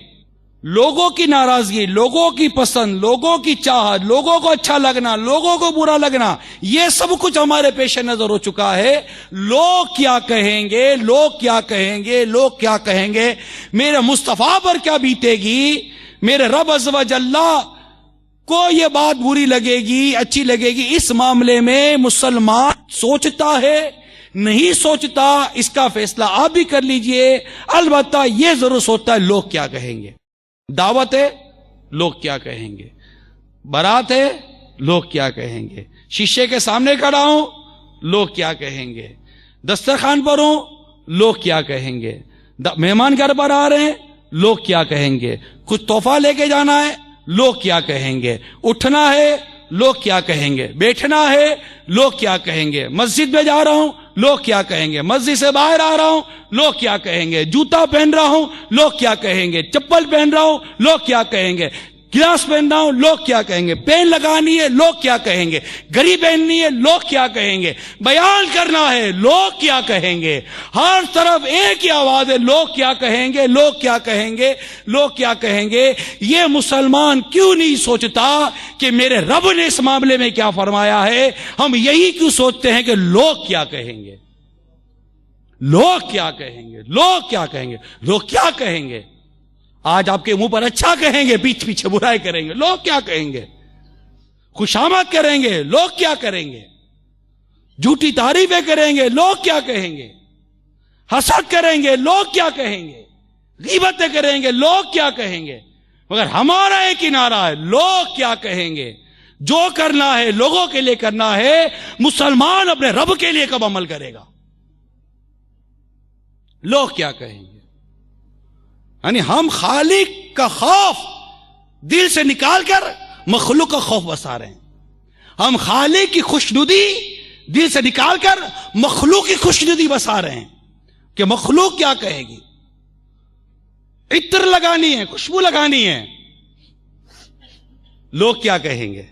لوگوں کی ناراضگی، لوگوں کی پسند، لوگوں کی چاہت، لوگوں کو اچھا لگنا، لوگوں کو برا لگنا، یہ سب کچھ ہمارے پیش نظر ہو چکا ہے. لوگ کیا کہیں گے، لوگ کیا کہیں گے، لوگ کیا کہیں گے، میرے مصطفیٰ پر کیا بیتے گی، میرے رب عز و جل کو یہ بات بری لگے گی، اچھی لگے گی. اس معاملے میں مسلمان سوچتا ہے نہیں سوچتا، اس کا فیصلہ آپ بھی کر لیجئے. البتہ یہ ضرور سوچتا ہے لوگ کیا کہیں گے. دعوت ہے، لوگ کیا کہیں گے. بارات ہے، لوگ کیا کہیں گے. شیشے کے سامنے کھڑا ہوں، لوگ کیا کہیں گے. دسترخوان پر ہوں، لوگ کیا کہیں گے. مہمان گھر پر آ رہے ہیں، لوگ کیا کہیں گے. کچھ تحفہ لے کے جانا ہے، لوگ کیا کہیں گے. اٹھنا ہے، لوگ کیا کہیں گے. بیٹھنا ہے، لوگ کیا کہیں گے. مسجد میں جا رہا ہوں، لوگ کیا کہیں گے. مسجد سے باہر آ رہا ہوں، لوگ کیا کہیں گے. جوتا پہن رہا ہوں، لوگ کیا کہیں گے. چپل پہن رہا ہوں، لوگ کیا کہیں گے. گلاس پہن رہا ہوں، لوگ کیا کہیں گے. پین لگانی ہے، لوگ کیا کہیں گے. گھڑی پہننی ہے، لوگ کیا کہیں گے. بیان کرنا ہے، لوگ کیا کہیں گے. ہر طرف ایک ہی آواز ہے، لوگ کیا کہیں گے، لوگ کیا کہیں گے، لوگ کیا کہیں گے. یہ مسلمان کیوں نہیں سوچتا کہ میرے رب نے اس معاملے میں کیا فرمایا ہے؟ ہم یہی کیوں سوچتے ہیں کہ لوگ کیا کہیں گے، لوگ کیا کہیں گے، لوگ کیا کہیں گے، لوگ کیا کہیں گے. آج آپ کے منہ پر اچھا کہیں گے، پیچھے پیچھے برائی کریں گے. لوگ کیا کہیں گے. خوشامد کریں گے، لوگ کیا کریں گے. جھوٹی تعریفیں کریں گے، لوگ کیا کہیں گے. حسد کریں گے، لوگ کیا کہیں گے. غیبتیں کریں گے، لوگ کیا کہیں گے. مگر ہمارا ایک ہی نعرہ ہے، لوگ کیا کہیں گے. جو کرنا ہے لوگوں کے لیے کرنا ہے. مسلمان اپنے رب کے لیے کب عمل کرے گا؟ لوگ کیا کہیں گے. یعنی ہم خالق کا خوف دل سے نکال کر مخلوق کا خوف بسا رہے ہیں. ہم خالق کی خوشنودی دل سے نکال کر مخلوق کی خوشنودی بسا رہے ہیں کہ مخلوق کیا کہے گی. عطر لگانی ہے، خوشبو لگانی ہے، لوگ کیا کہیں گے،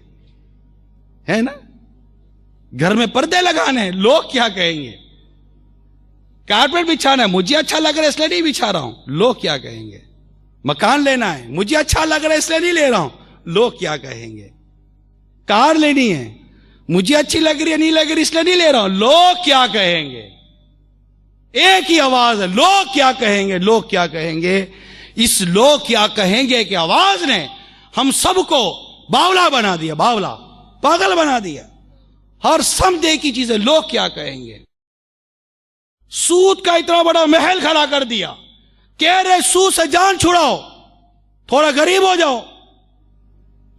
ہے نا. گھر میں پردے لگانے ہیں، لوگ کیا کہیں گے. کارپیٹ بچھانا ہے، مجھے اچھا لگ رہا ہے اس لیے نہیں بچھا رہا ہوں، لوگ کیا کہیں گے. مکان لینا ہے، مجھے اچھا لگ رہا ہے اس لیے نہیں لے رہا ہوں، لوگ کیا کہیں گے. کار لینی ہے، مجھے اچھی لگ رہی ہے نہیں لگ رہی اس لیے نہیں لے رہا ہوں، لوگ کیا کہیں گے. ایک ہی آواز ہے، لوگ کیا کہیں گے، لوگ کیا کہیں گے. اس لوگ کیا کہیں گے کہ آواز نے ہم سب کو باولا بنا دیا، باولا، پاگل بنا دیا. ہر سمجھے کی چیزیں لوگ کیا کہیں گے. سود کا اتنا بڑا محل کھڑا کر دیا، کہہ رہے سود سے جان چھڑاؤ، تھوڑا غریب ہو جاؤ،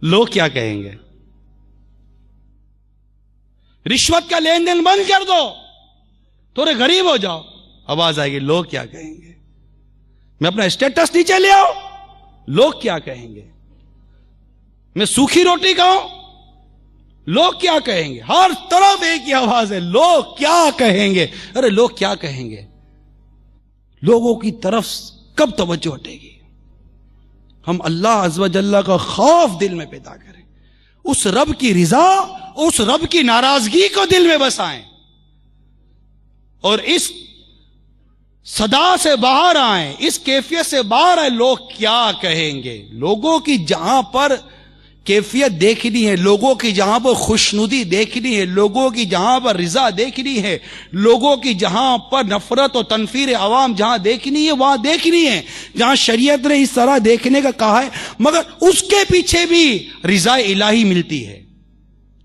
لوگ کیا کہیں گے. رشوت کا لین دین بند کر دو، تھوڑے غریب ہو جاؤ، آواز آئے گی لوگ کیا کہیں گے. میں اپنا اسٹیٹس نیچے لے آؤں، لوگ کیا کہیں گے. میں سوکھی روٹی کھاؤں، لوگ کیا کہیں گے. ہر طرف ایک ہی آواز ہے، لوگ کیا کہیں گے. ارے لوگ کیا کہیں گے. لوگوں کی طرف کب توجہ ہٹے گی؟ ہم اللہ عز و جل کا خوف دل میں پیدا کریں، اس رب کی رضا، اس رب کی ناراضگی کو دل میں بسائیں. اور اس صدا سے باہر آئیں, اس کیفیت سے باہر آئیں. لوگ کیا کہیں گے؟ لوگوں کی جہاں پر کیفیت دیکھنی ہے, لوگوں کی جہاں پر خوشنودی دیکھنی ہے, لوگوں کی جہاں پر رضا دیکھنی ہے, لوگوں کی جہاں پر نفرت اور تنفیر عوام جہاں دیکھنی ہے وہاں دیکھنی ہے, جہاں شریعت نے اس طرح دیکھنے کا کہا ہے. مگر اس کے پیچھے بھی رضا الہی ملتی ہے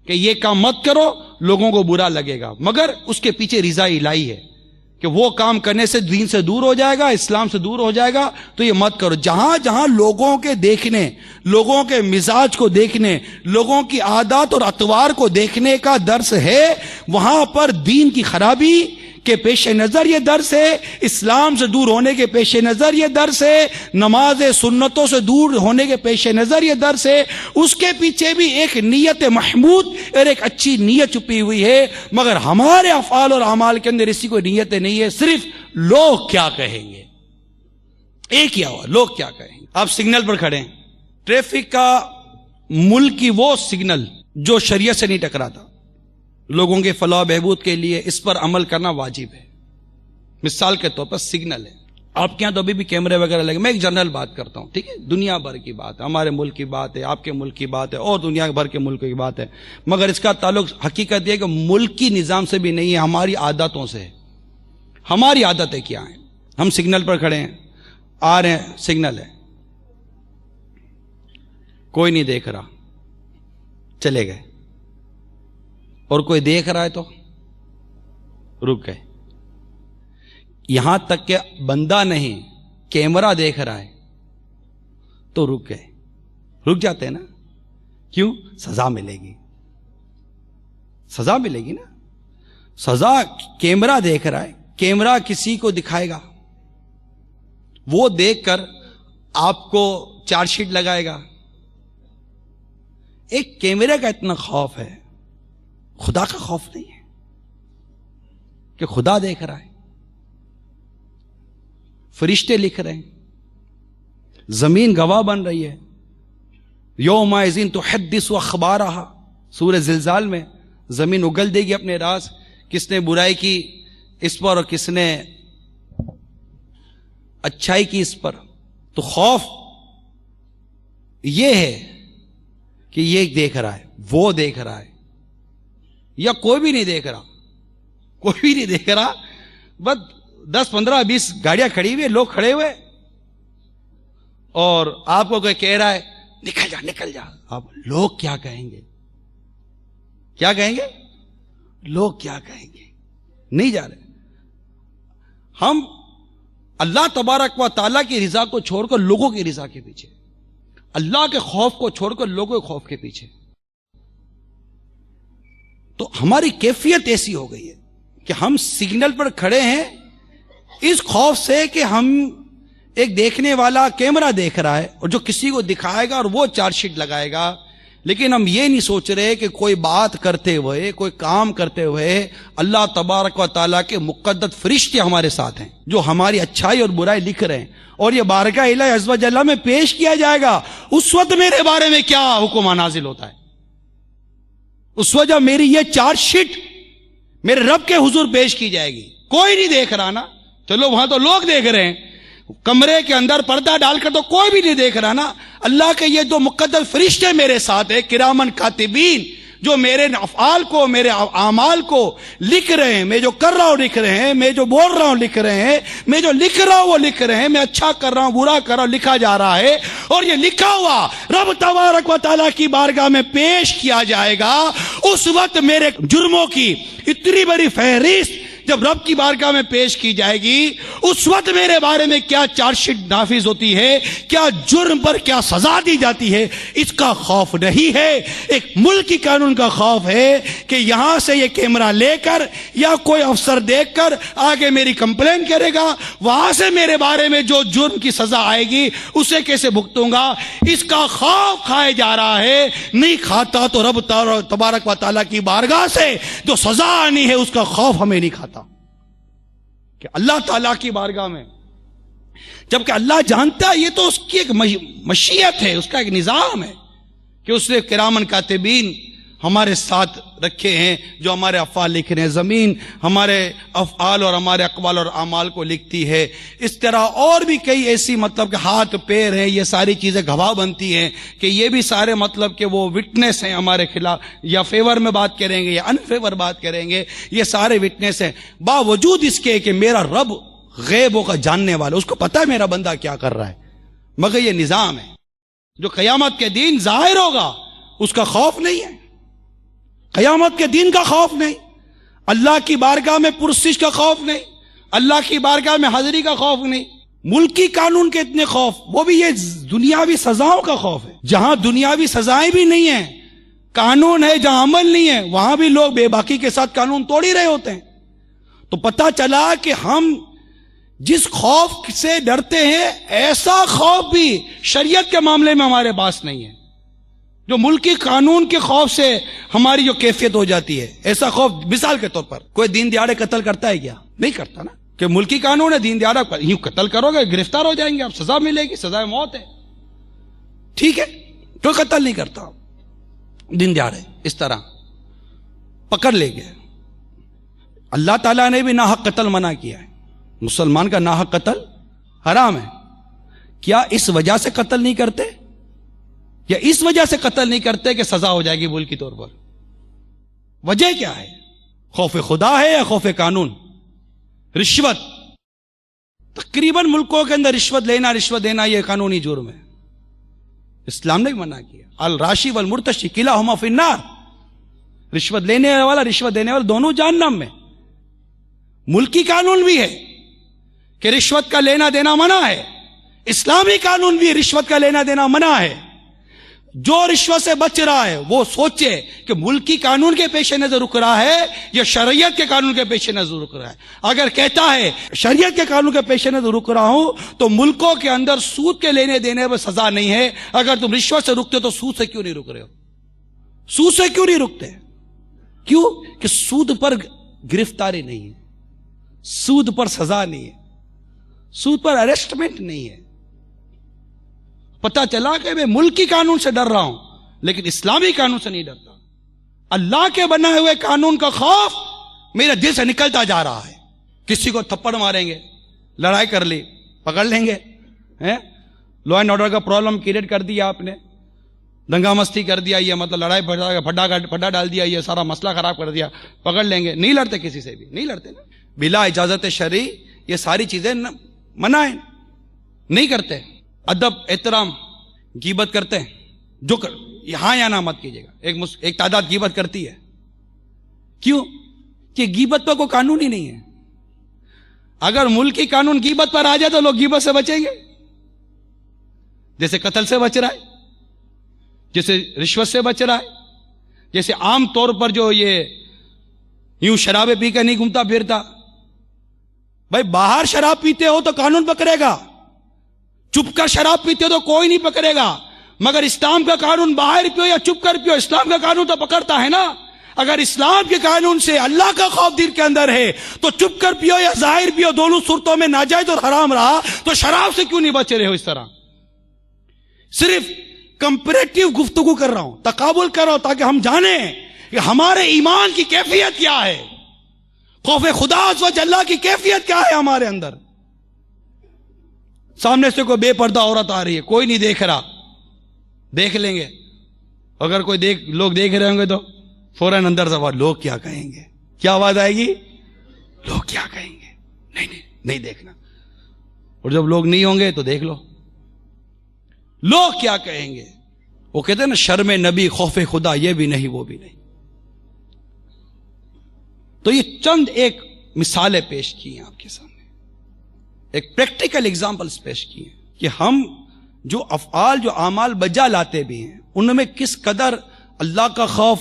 کہ یہ کام مت کرو, لوگوں کو برا لگے گا, مگر اس کے پیچھے رضا الہی ہے کہ وہ کام کرنے سے دین سے دور ہو جائے گا, اسلام سے دور ہو جائے گا, تو یہ مت کرو. جہاں جہاں لوگوں کے دیکھنے, لوگوں کے مزاج کو دیکھنے, لوگوں کی عادات اور اطوار کو دیکھنے کا درس ہے, وہاں پر دین کی خرابی کے پیش نظر یہ درس ہے, اسلام سے دور ہونے کے پیش نظر یہ درس ہے, نماز سنتوں سے دور ہونے کے پیش نظر یہ درس ہے. اس کے پیچھے بھی ایک نیت محمود اور ایک اچھی نیت چھپی ہوئی ہے, مگر ہمارے افعال اور اعمال کے اندر اسی کوئی نیت نہیں ہے, صرف لوگ کیا کہیں گے. ایک ہی ہوا, لوگ کیا کہیں گے. آپ سگنل پر کھڑے ہیں, ٹریفک کا ملک کی وہ سگنل جو شریعت سے نہیں ٹکراتا, لوگوں کے فلاح بہبود کے لیے اس پر عمل کرنا واجب ہے. مثال کے طور پر سگنل ہے, آپ کے یہاں تو ابھی بھی کیمرے وغیرہ لگے, میں ایک جنرل بات کرتا ہوں, ٹھیک ہے, دنیا بھر کی بات ہے, ہمارے ملک کی بات ہے, آپ کے ملک کی بات ہے, اور دنیا بھر کے ملک کی بات ہے, مگر اس کا تعلق حقیقت یہ کہ ملک کی نظام سے بھی نہیں ہے, ہماری عادتوں سے ہے. ہماری عادتیں کیا ہیں؟ ہم سگنل پر کھڑے ہیں, آ رہے ہیں, سگنل ہے, کوئی نہیں دیکھ رہا, چلے گئے, اور کوئی دیکھ رہا ہے تو رک گئے. یہاں تک کہ بندہ نہیں, کیمرہ دیکھ رہا ہے تو رک گئے. رک جاتے ہیں نا, کیوں؟ سزا ملے گی, سزا ملے گی نا. سزا, کیمرہ دیکھ رہا ہے, کیمرہ کسی کو دکھائے گا, وہ دیکھ کر آپ کو چارج شیٹ لگائے گا. ایک کیمرے کا اتنا خوف ہے, خدا کا خوف نہیں ہے کہ خدا دیکھ رہا ہے, فرشتے لکھ رہے ہیں, زمین گواہ بن رہی ہے. یومئذ تحدث اخبارہا, سورہ زلزال میں زمین اگل دے گی اپنے راز, کس نے برائی کی اس پر اور کس نے اچھائی کی اس پر. تو خوف یہ ہے کہ یہ دیکھ رہا ہے, وہ دیکھ رہا ہے, یا کوئی بھی نہیں دیکھ رہا, کوئی بھی نہیں دیکھ رہا, بس 10 15 20 گاڑیاں کھڑی ہوئی, لوگ کھڑے ہوئے, اور آپ کو کوئی کہہ رہا ہے نکل جا نکل جا. آپ لوگ کیا کہیں گے؟ کیا کہیں گے؟ لوگ کیا کہیں گے؟ نہیں جا رہے. ہم اللہ تبارک و تعالیٰ کی رضا کو چھوڑ کر لوگوں کی رضا کے پیچھے, اللہ کے خوف کو چھوڑ کر لوگوں کے خوف کے پیچھے. تو ہماری کیفیت ایسی ہو گئی ہے کہ ہم سگنل پر کھڑے ہیں اس خوف سے کہ ہم, ایک دیکھنے والا کیمرہ دیکھ رہا ہے اور جو کسی کو دکھائے گا اور وہ چارج شیٹ لگائے گا, لیکن ہم یہ نہیں سوچ رہے کہ کوئی بات کرتے ہوئے, کوئی کام کرتے ہوئے اللہ تبارک و تعالیٰ کے مقدس فرشتے ہمارے ساتھ ہیں جو ہماری اچھائی اور برائی لکھ رہے ہیں, اور یہ بارگاہ الہی عز و جل میں پیش کیا جائے گا. اس وقت میرے بارے میں کیا حکم نازل ہوتا ہے؟ اس وجہ میری یہ چارج شیٹ میرے رب کے حضور پیش کی جائے گی. کوئی نہیں دیکھ رہا نا, چلو وہاں تو لوگ دیکھ رہے ہیں, کمرے کے اندر پردہ ڈال کر تو کوئی بھی نہیں دیکھ رہا نا. اللہ کے یہ دو مقدس فرشتے میرے ساتھ ہیں, کرامن کاتبین, جو میرے افعال کو, میرے اعمال کو لکھ رہے ہیں. میں جو کر رہا ہوں لکھ رہے ہیں, میں جو بول رہا ہوں لکھ رہے ہیں, میں جو لکھ رہا ہوں وہ لکھ رہے ہیں, میں اچھا کر رہا ہوں برا کر رہا ہوں لکھا جا رہا ہے. اور یہ لکھا ہوا رب تبارک و تعالیٰ کی بارگاہ میں پیش کیا جائے گا. اس وقت میرے جرموں کی اتنی بڑی فہرست جب رب کی بارگاہ میں پیش کی جائے گی, اس وقت میرے بارے میں کیا چارج شیٹ نافذ ہوتی ہے, کیا جرم پر کیا سزا دی جاتی ہے, اس کا خوف نہیں ہے. ایک ملکی قانون کا خوف ہے کہ یہاں سے یہ کیمرہ لے کر یا کوئی افسر دیکھ کر آگے میری کمپلین کرے گا, وہاں سے میرے بارے میں جو جرم کی سزا آئے گی اسے کیسے بھگتوں گا, اس کا خوف کھائے جا رہا ہے. نہیں کھاتا تو رب تبارک و تعالیٰ کی بارگاہ سے جو سزا آنی ہے اس کا خوف ہمیں نہیں کھاتا کہ اللہ تعالیٰ کی بارگاہ میں, جبکہ اللہ جانتا ہے یہ تو اس کی ایک مشیت ہے, اس کا ایک نظام ہے کہ اس نے کرامن کاتبین ہمارے ساتھ رکھے ہیں، جو ہمارے افعال لکھ رہے ہیں. زمین ہمارے افعال اور ہمارے اقوال اور اعمال کو لکھتی ہے. اس طرح اور بھی کئی ایسی مطلب کہ ہاتھ پیر ہیں، یہ ساری چیزیں گواہ بنتی ہیں کہ یہ بھی سارے مطلب کہ وہ وٹنس ہیں ہمارے خلاف، یا فیور میں بات کریں گے یا ان فیور بات کریں گے، یہ سارے وٹنس ہیں. باوجود اس کے کہ میرا رب غیبوں کا جاننے والا، اس کو پتہ ہے میرا بندہ کیا کر رہا ہے، مگر یہ نظام ہے جو قیامت کے دن ظاہر ہوگا. اس کا خوف نہیں ہے، قیامت کے دن کا خوف نہیں، اللہ کی بارگاہ میں پرسش کا خوف نہیں، اللہ کی بارگاہ میں حاضری کا خوف نہیں، ملکی قانون کے اتنے خوف، وہ بھی یہ دنیاوی سزاؤں کا خوف ہے. جہاں دنیاوی سزائیں بھی نہیں ہیں، قانون ہے، جہاں عمل نہیں ہے، وہاں بھی لوگ بے باکی کے ساتھ قانون توڑ ہی رہے ہوتے ہیں. تو پتہ چلا کہ ہم جس خوف سے ڈرتے ہیں، ایسا خوف بھی شریعت کے معاملے میں ہمارے پاس نہیں ہے. جو ملکی قانون کے خوف سے ہماری جو کیفیت ہو جاتی ہے، ایسا خوف، مثال کے طور پر کوئی دین دیہڑے قتل کرتا ہے کیا؟ نہیں کرتا نا، کہ ملکی قانون ہے، دین دیہڑا یوں قتل کرو گے گرفتار ہو جائیں گے آپ، سزا ملے گی، سزا موت ہے. ٹھیک ہے، کوئی قتل نہیں کرتا دین دیہڑے، اس طرح پکڑ لے گئے. اللہ تعالیٰ نے بھی ناحق قتل منع کیا ہے، مسلمان کا ناحق قتل حرام ہے. کیا اس وجہ سے قتل نہیں کرتے، یا اس وجہ سے قتل نہیں کرتے کہ سزا ہو جائے گی ملکی طور پر؟ وجہ کیا ہے؟ خوف خدا ہے یا خوف قانون؟ رشوت. تقریباً ملکوں کے اندر رشوت لینا، رشوت دینا یہ قانونی جرم ہے، اسلام نے منع کیا. الراشی والمرتشی کلاہما فی النار. رشوت لینے والا، رشوت دینے والا، دونوں جہنم میں. ملکی قانون بھی ہے کہ رشوت کا لینا دینا منع ہے، اسلامی قانون بھی رشوت کا لینا دینا منع ہے. جو رشوت سے بچ رہا ہے وہ سوچے کہ ملکی قانون کے پیش نظر رک رہا ہے یا شریعت کے قانون کے پیش نظر رک رہا ہے. اگر کہتا ہے شریعت کے قانون کے پیش نظر رک رہا ہوں، تو ملکوں کے اندر سود کے لینے دینے پر سزا نہیں ہے. اگر تم رشوت سے رکتے ہو تو سود سے کیوں نہیں رک رہے ہو؟ سود سے کیوں نہیں رکتے؟ کیوں کہ سود پر گرفتاری نہیں ہے، سود پر سزا نہیں ہے، سود پر اریسٹمنٹ نہیں ہے. پتا چلا کہ میں ملکی قانون سے ڈر رہا ہوں لیکن اسلامی قانون سے نہیں ڈرتا. اللہ کے بنائے ہوئے قانون کا خوف میرے دل سے نکلتا جا رہا ہے. کسی کو تھپڑ ماریں گے، لڑائی کر لی، پکڑ لیں گے، لا اینڈ آرڈر کا پرابلم کریٹ کر دیا آپ نے، دنگا مستی کر دیا، یہ مطلب لڑائی پھڈا ڈال دیا، یہ سارا مسئلہ خراب کر دیا، پکڑ لیں گے. نہیں لڑتے کسی سے بھی، نہیں لڑتے نا، بلا اجازت شرعی یہ ساری چیزیں منع ہیں، نہیں کرتے. ادب، احترام. غیبت کرتے ہیں، جو یہاں یا نہ مت کیجیے گا. ایک تعداد غیبت کرتی ہے. کیوں؟ کہ غیبت پر کوئی قانون ہی نہیں ہے. اگر ملکی قانون غیبت پر آ جائے تو لوگ غیبت سے بچیں گے. جیسے قتل سے بچ رہا ہے، جیسے رشوت سے بچ رہا ہے، جیسے عام طور پر جو یہ یوں شرابیں پی کر نہیں گھومتا پھرتا. بھائی باہر شراب پیتے ہو تو قانون پکڑے گا، چپ کر شراب پیتے ہو تو کوئی نہیں پکڑے گا. مگر اسلام کا قانون باہر پیو یا چپ کر پیو، اسلام کا قانون تو پکڑتا ہے نا. اگر اسلام کے قانون سے اللہ کا خوف دل کے اندر ہے تو چپ کر پیو یا ظاہر پیو، دونوں صورتوں میں ناجائز اور حرام رہا، تو شراب سے کیوں نہیں بچ رہے ہو؟ اس طرح صرف کمپیریٹیو گفتگو کر رہا ہوں، تقابل کر رہا ہوں تاکہ ہم جانیں کہ ہمارے ایمان کی کیفیت کیا ہے، خوف خدا و اللہ کی کیفیت کیا ہے ہمارے اندر. سامنے سے کوئی بے پردہ عورت آ رہی ہے، کوئی نہیں دیکھ رہا، دیکھ لیں گے. اگر کوئی لوگ دیکھ رہے ہوں گے تو فوراً اندر سے آواز، لوگ کیا کہیں گے؟ کیا آواز آئے گی؟ لوگ کیا کہیں گے؟ نہیں دیکھنا. اور جب لوگ نہیں ہوں گے تو دیکھ لو، لوگ کیا کہیں گے. وہ کہتے ہیں نا، شرم نبی خوف خدا، یہ بھی نہیں وہ بھی نہیں. تو یہ چند ایک مثالیں پیش کی ہیں آپ کے سامنے، ایک پریکٹیکل ایگزامپلز پیش کی ہیں کہ ہم جو افعال، جو اعمال بجا لاتے بھی ہیں، ان میں کس قدر اللہ کا خوف،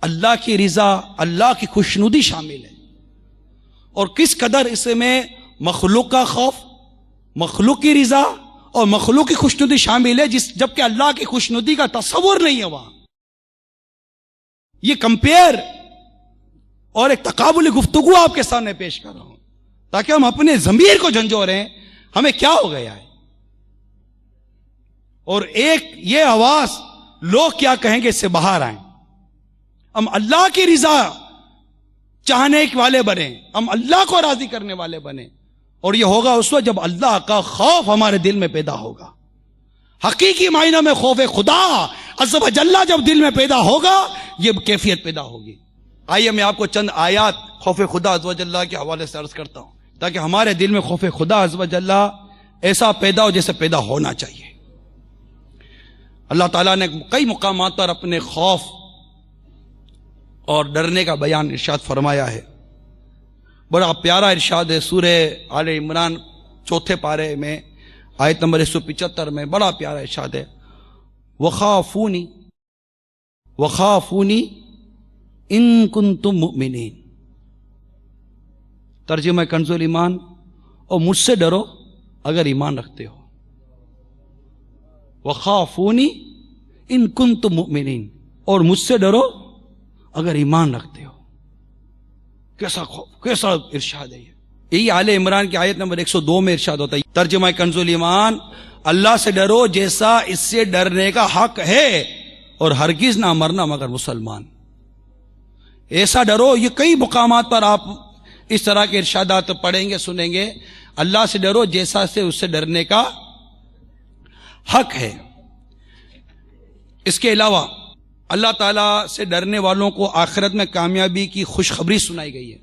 اللہ کی رضا، اللہ کی خوشنودی شامل ہے، اور کس قدر اس میں مخلوق کا خوف، مخلوق کی رضا اور مخلوق کی خوشنودی شامل ہے، جبکہ اللہ کی خوشنودی کا تصور نہیں ہے وہاں. یہ کمپیئر اور ایک تقابلی گفتگو آپ کے سامنے پیش کر رہا ہوں تاکہ ہم اپنے ضمیر کو جھنجھوڑیں ہمیں کیا ہو گیا ہے. اور ایک یہ آواز، لوگ کیا کہیں گے، اس سے باہر آئیں. ہم اللہ کی رضا چاہنے والے بنے، ہم اللہ کو راضی کرنے والے بنے، اور یہ ہوگا اس وقت جب اللہ کا خوف ہمارے دل میں پیدا ہوگا. حقیقی معنی میں خوف خدا عز و جل جب دل میں پیدا ہوگا یہ کیفیت پیدا ہوگی. آئیے میں آپ کو چند آیات خوف خدا عز و جل کے حوالے سے عرض کرتا ہوں تاکہ ہمارے دل میں خوف خدا عز و جل ایسا پیدا ہو جیسے پیدا ہونا چاہیے. اللہ تعالیٰ نے کئی مقامات پر اپنے خوف اور ڈرنے کا بیان ارشاد فرمایا ہے. بڑا پیارا ارشاد ہے سورہ آل عمران 4 پارے میں آیت نمبر 175 میں بڑا پیارا ارشاد ہے. وخافونی ان کنتم مؤمنین. ترجمہ کنز ایمان، اور مجھ سے ڈرو اگر ایمان رکھتے ہو. وخافونی ان کنتم مؤمنین، اور مجھ سے ڈرو اگر ایمان رکھتے ہو. کیسا خوف، کیسا ارشاد ہے یہ. یہی آل عمران کی آیت نمبر 102 میں ارشاد ہوتا ہے. ترجمہ کنز ایمان، اللہ سے ڈرو جیسا اس سے ڈرنے کا حق ہے، اور ہرگز نہ مرنا مگر مسلمان. ایسا ڈرو. یہ کئی مقامات پر آپ اس طرح کے ارشادات پڑھیں گے، سنیں گے. اللہ سے ڈرو جیسا سے اس سے ڈرنے کا حق ہے. اس کے علاوہ اللہ تعالیٰ سے ڈرنے والوں کو آخرت میں کامیابی کی خوشخبری سنائی گئی ہے.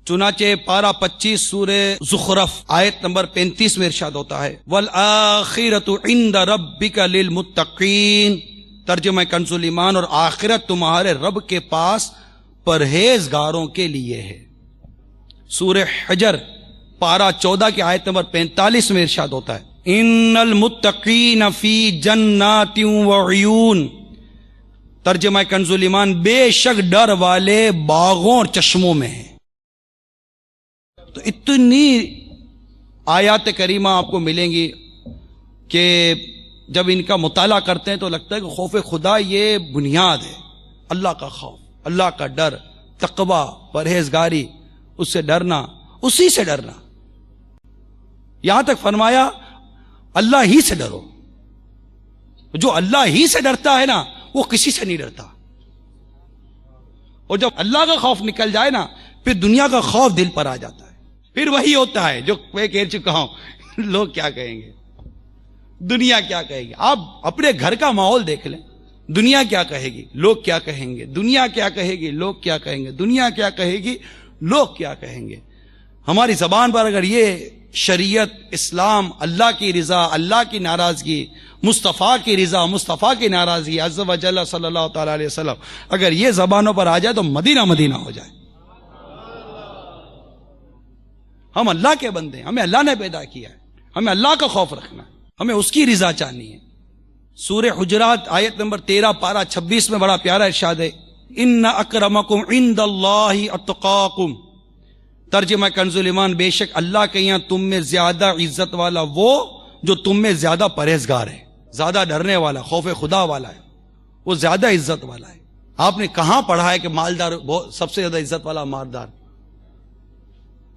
چنانچہ پارہ 25 سورہ زخرف آیت نمبر 35 میں ارشاد ہوتا ہے وَالْآخِرَةُ عِنْدَ رَبِّكَ لِلْمُتَّقِينَ. ترجمہ کنز ایمان، اور آخرت تمہارے رب کے پاس پرہیزگاروں کے لیے ہے. سورہ حجر پارہ 14 کی آیت نمبر 45 میں ارشاد ہوتا ہے ان المتقین فی جنات وعیون. ترجمہ کنز ایمان، بے شک ڈر والے باغوں اور چشموں میں ہیں. تو اتنی آیات کریمہ آپ کو ملیں گی کہ جب ان کا مطالعہ کرتے ہیں تو لگتا ہے کہ خوف خدا یہ بنیاد ہے. اللہ کا خوف، اللہ کا ڈر، تقوی، پرہیزگاری، اس سے ڈرنا، اسی سے ڈرنا. یہاں تک فرمایا اللہ ہی سے ڈرو. جو اللہ ہی سے ڈرتا ہے نا وہ کسی سے نہیں ڈرتا. اور جب اللہ کا خوف نکل جائے نا پھر دنیا کا خوف دل پر آ جاتا ہے. پھر وہی ہوتا ہے جو میں کہہ چکا ہوں لوگ کیا کہیں گے، دنیا کیا کہے گی. آپ اپنے گھر کا ماحول دیکھ لیں. دنیا کیا کہے گی، لوگ کیا کہیں گے. دنیا کیا کہے گی، لوگ کیا کہیں گے. دنیا کیا کہے گی، لوگ کیا کہیں گے. ہماری زبان پر اگر یہ شریعت، اسلام، اللہ کی رضا، اللہ کی ناراضگی، مصطفیٰ کی رضا، مصطفیٰ کی ناراضگی، عز و جل صلی اللہ تعالی علیہ وسلم، اگر یہ زبانوں پر آ جائے تو مدینہ مدینہ ہو جائے. ہم اللہ کے بندے ہیں، ہمیں اللہ نے پیدا کیا ہے، ہمیں اللہ کا خوف رکھنا ہے، ہمیں اس کی رضا چاہنی ہے. سورہ حجرات آیت نمبر 13 پارہ 26 میں بڑا پیارا ارشاد ہے ان اکرمکم عند اللہ اتقاکم. ترجمہ کنز ایمان، بے شک اللہ کے یہاں تم میں زیادہ عزت والا وہ جو تم میں زیادہ پرہیزگار ہے، زیادہ ڈرنے والا، خوف خدا والا ہے، وہ زیادہ عزت والا ہے. آپ نے کہاں پڑھا ہے کہ مالدار سب سے زیادہ عزت والا مالدار؟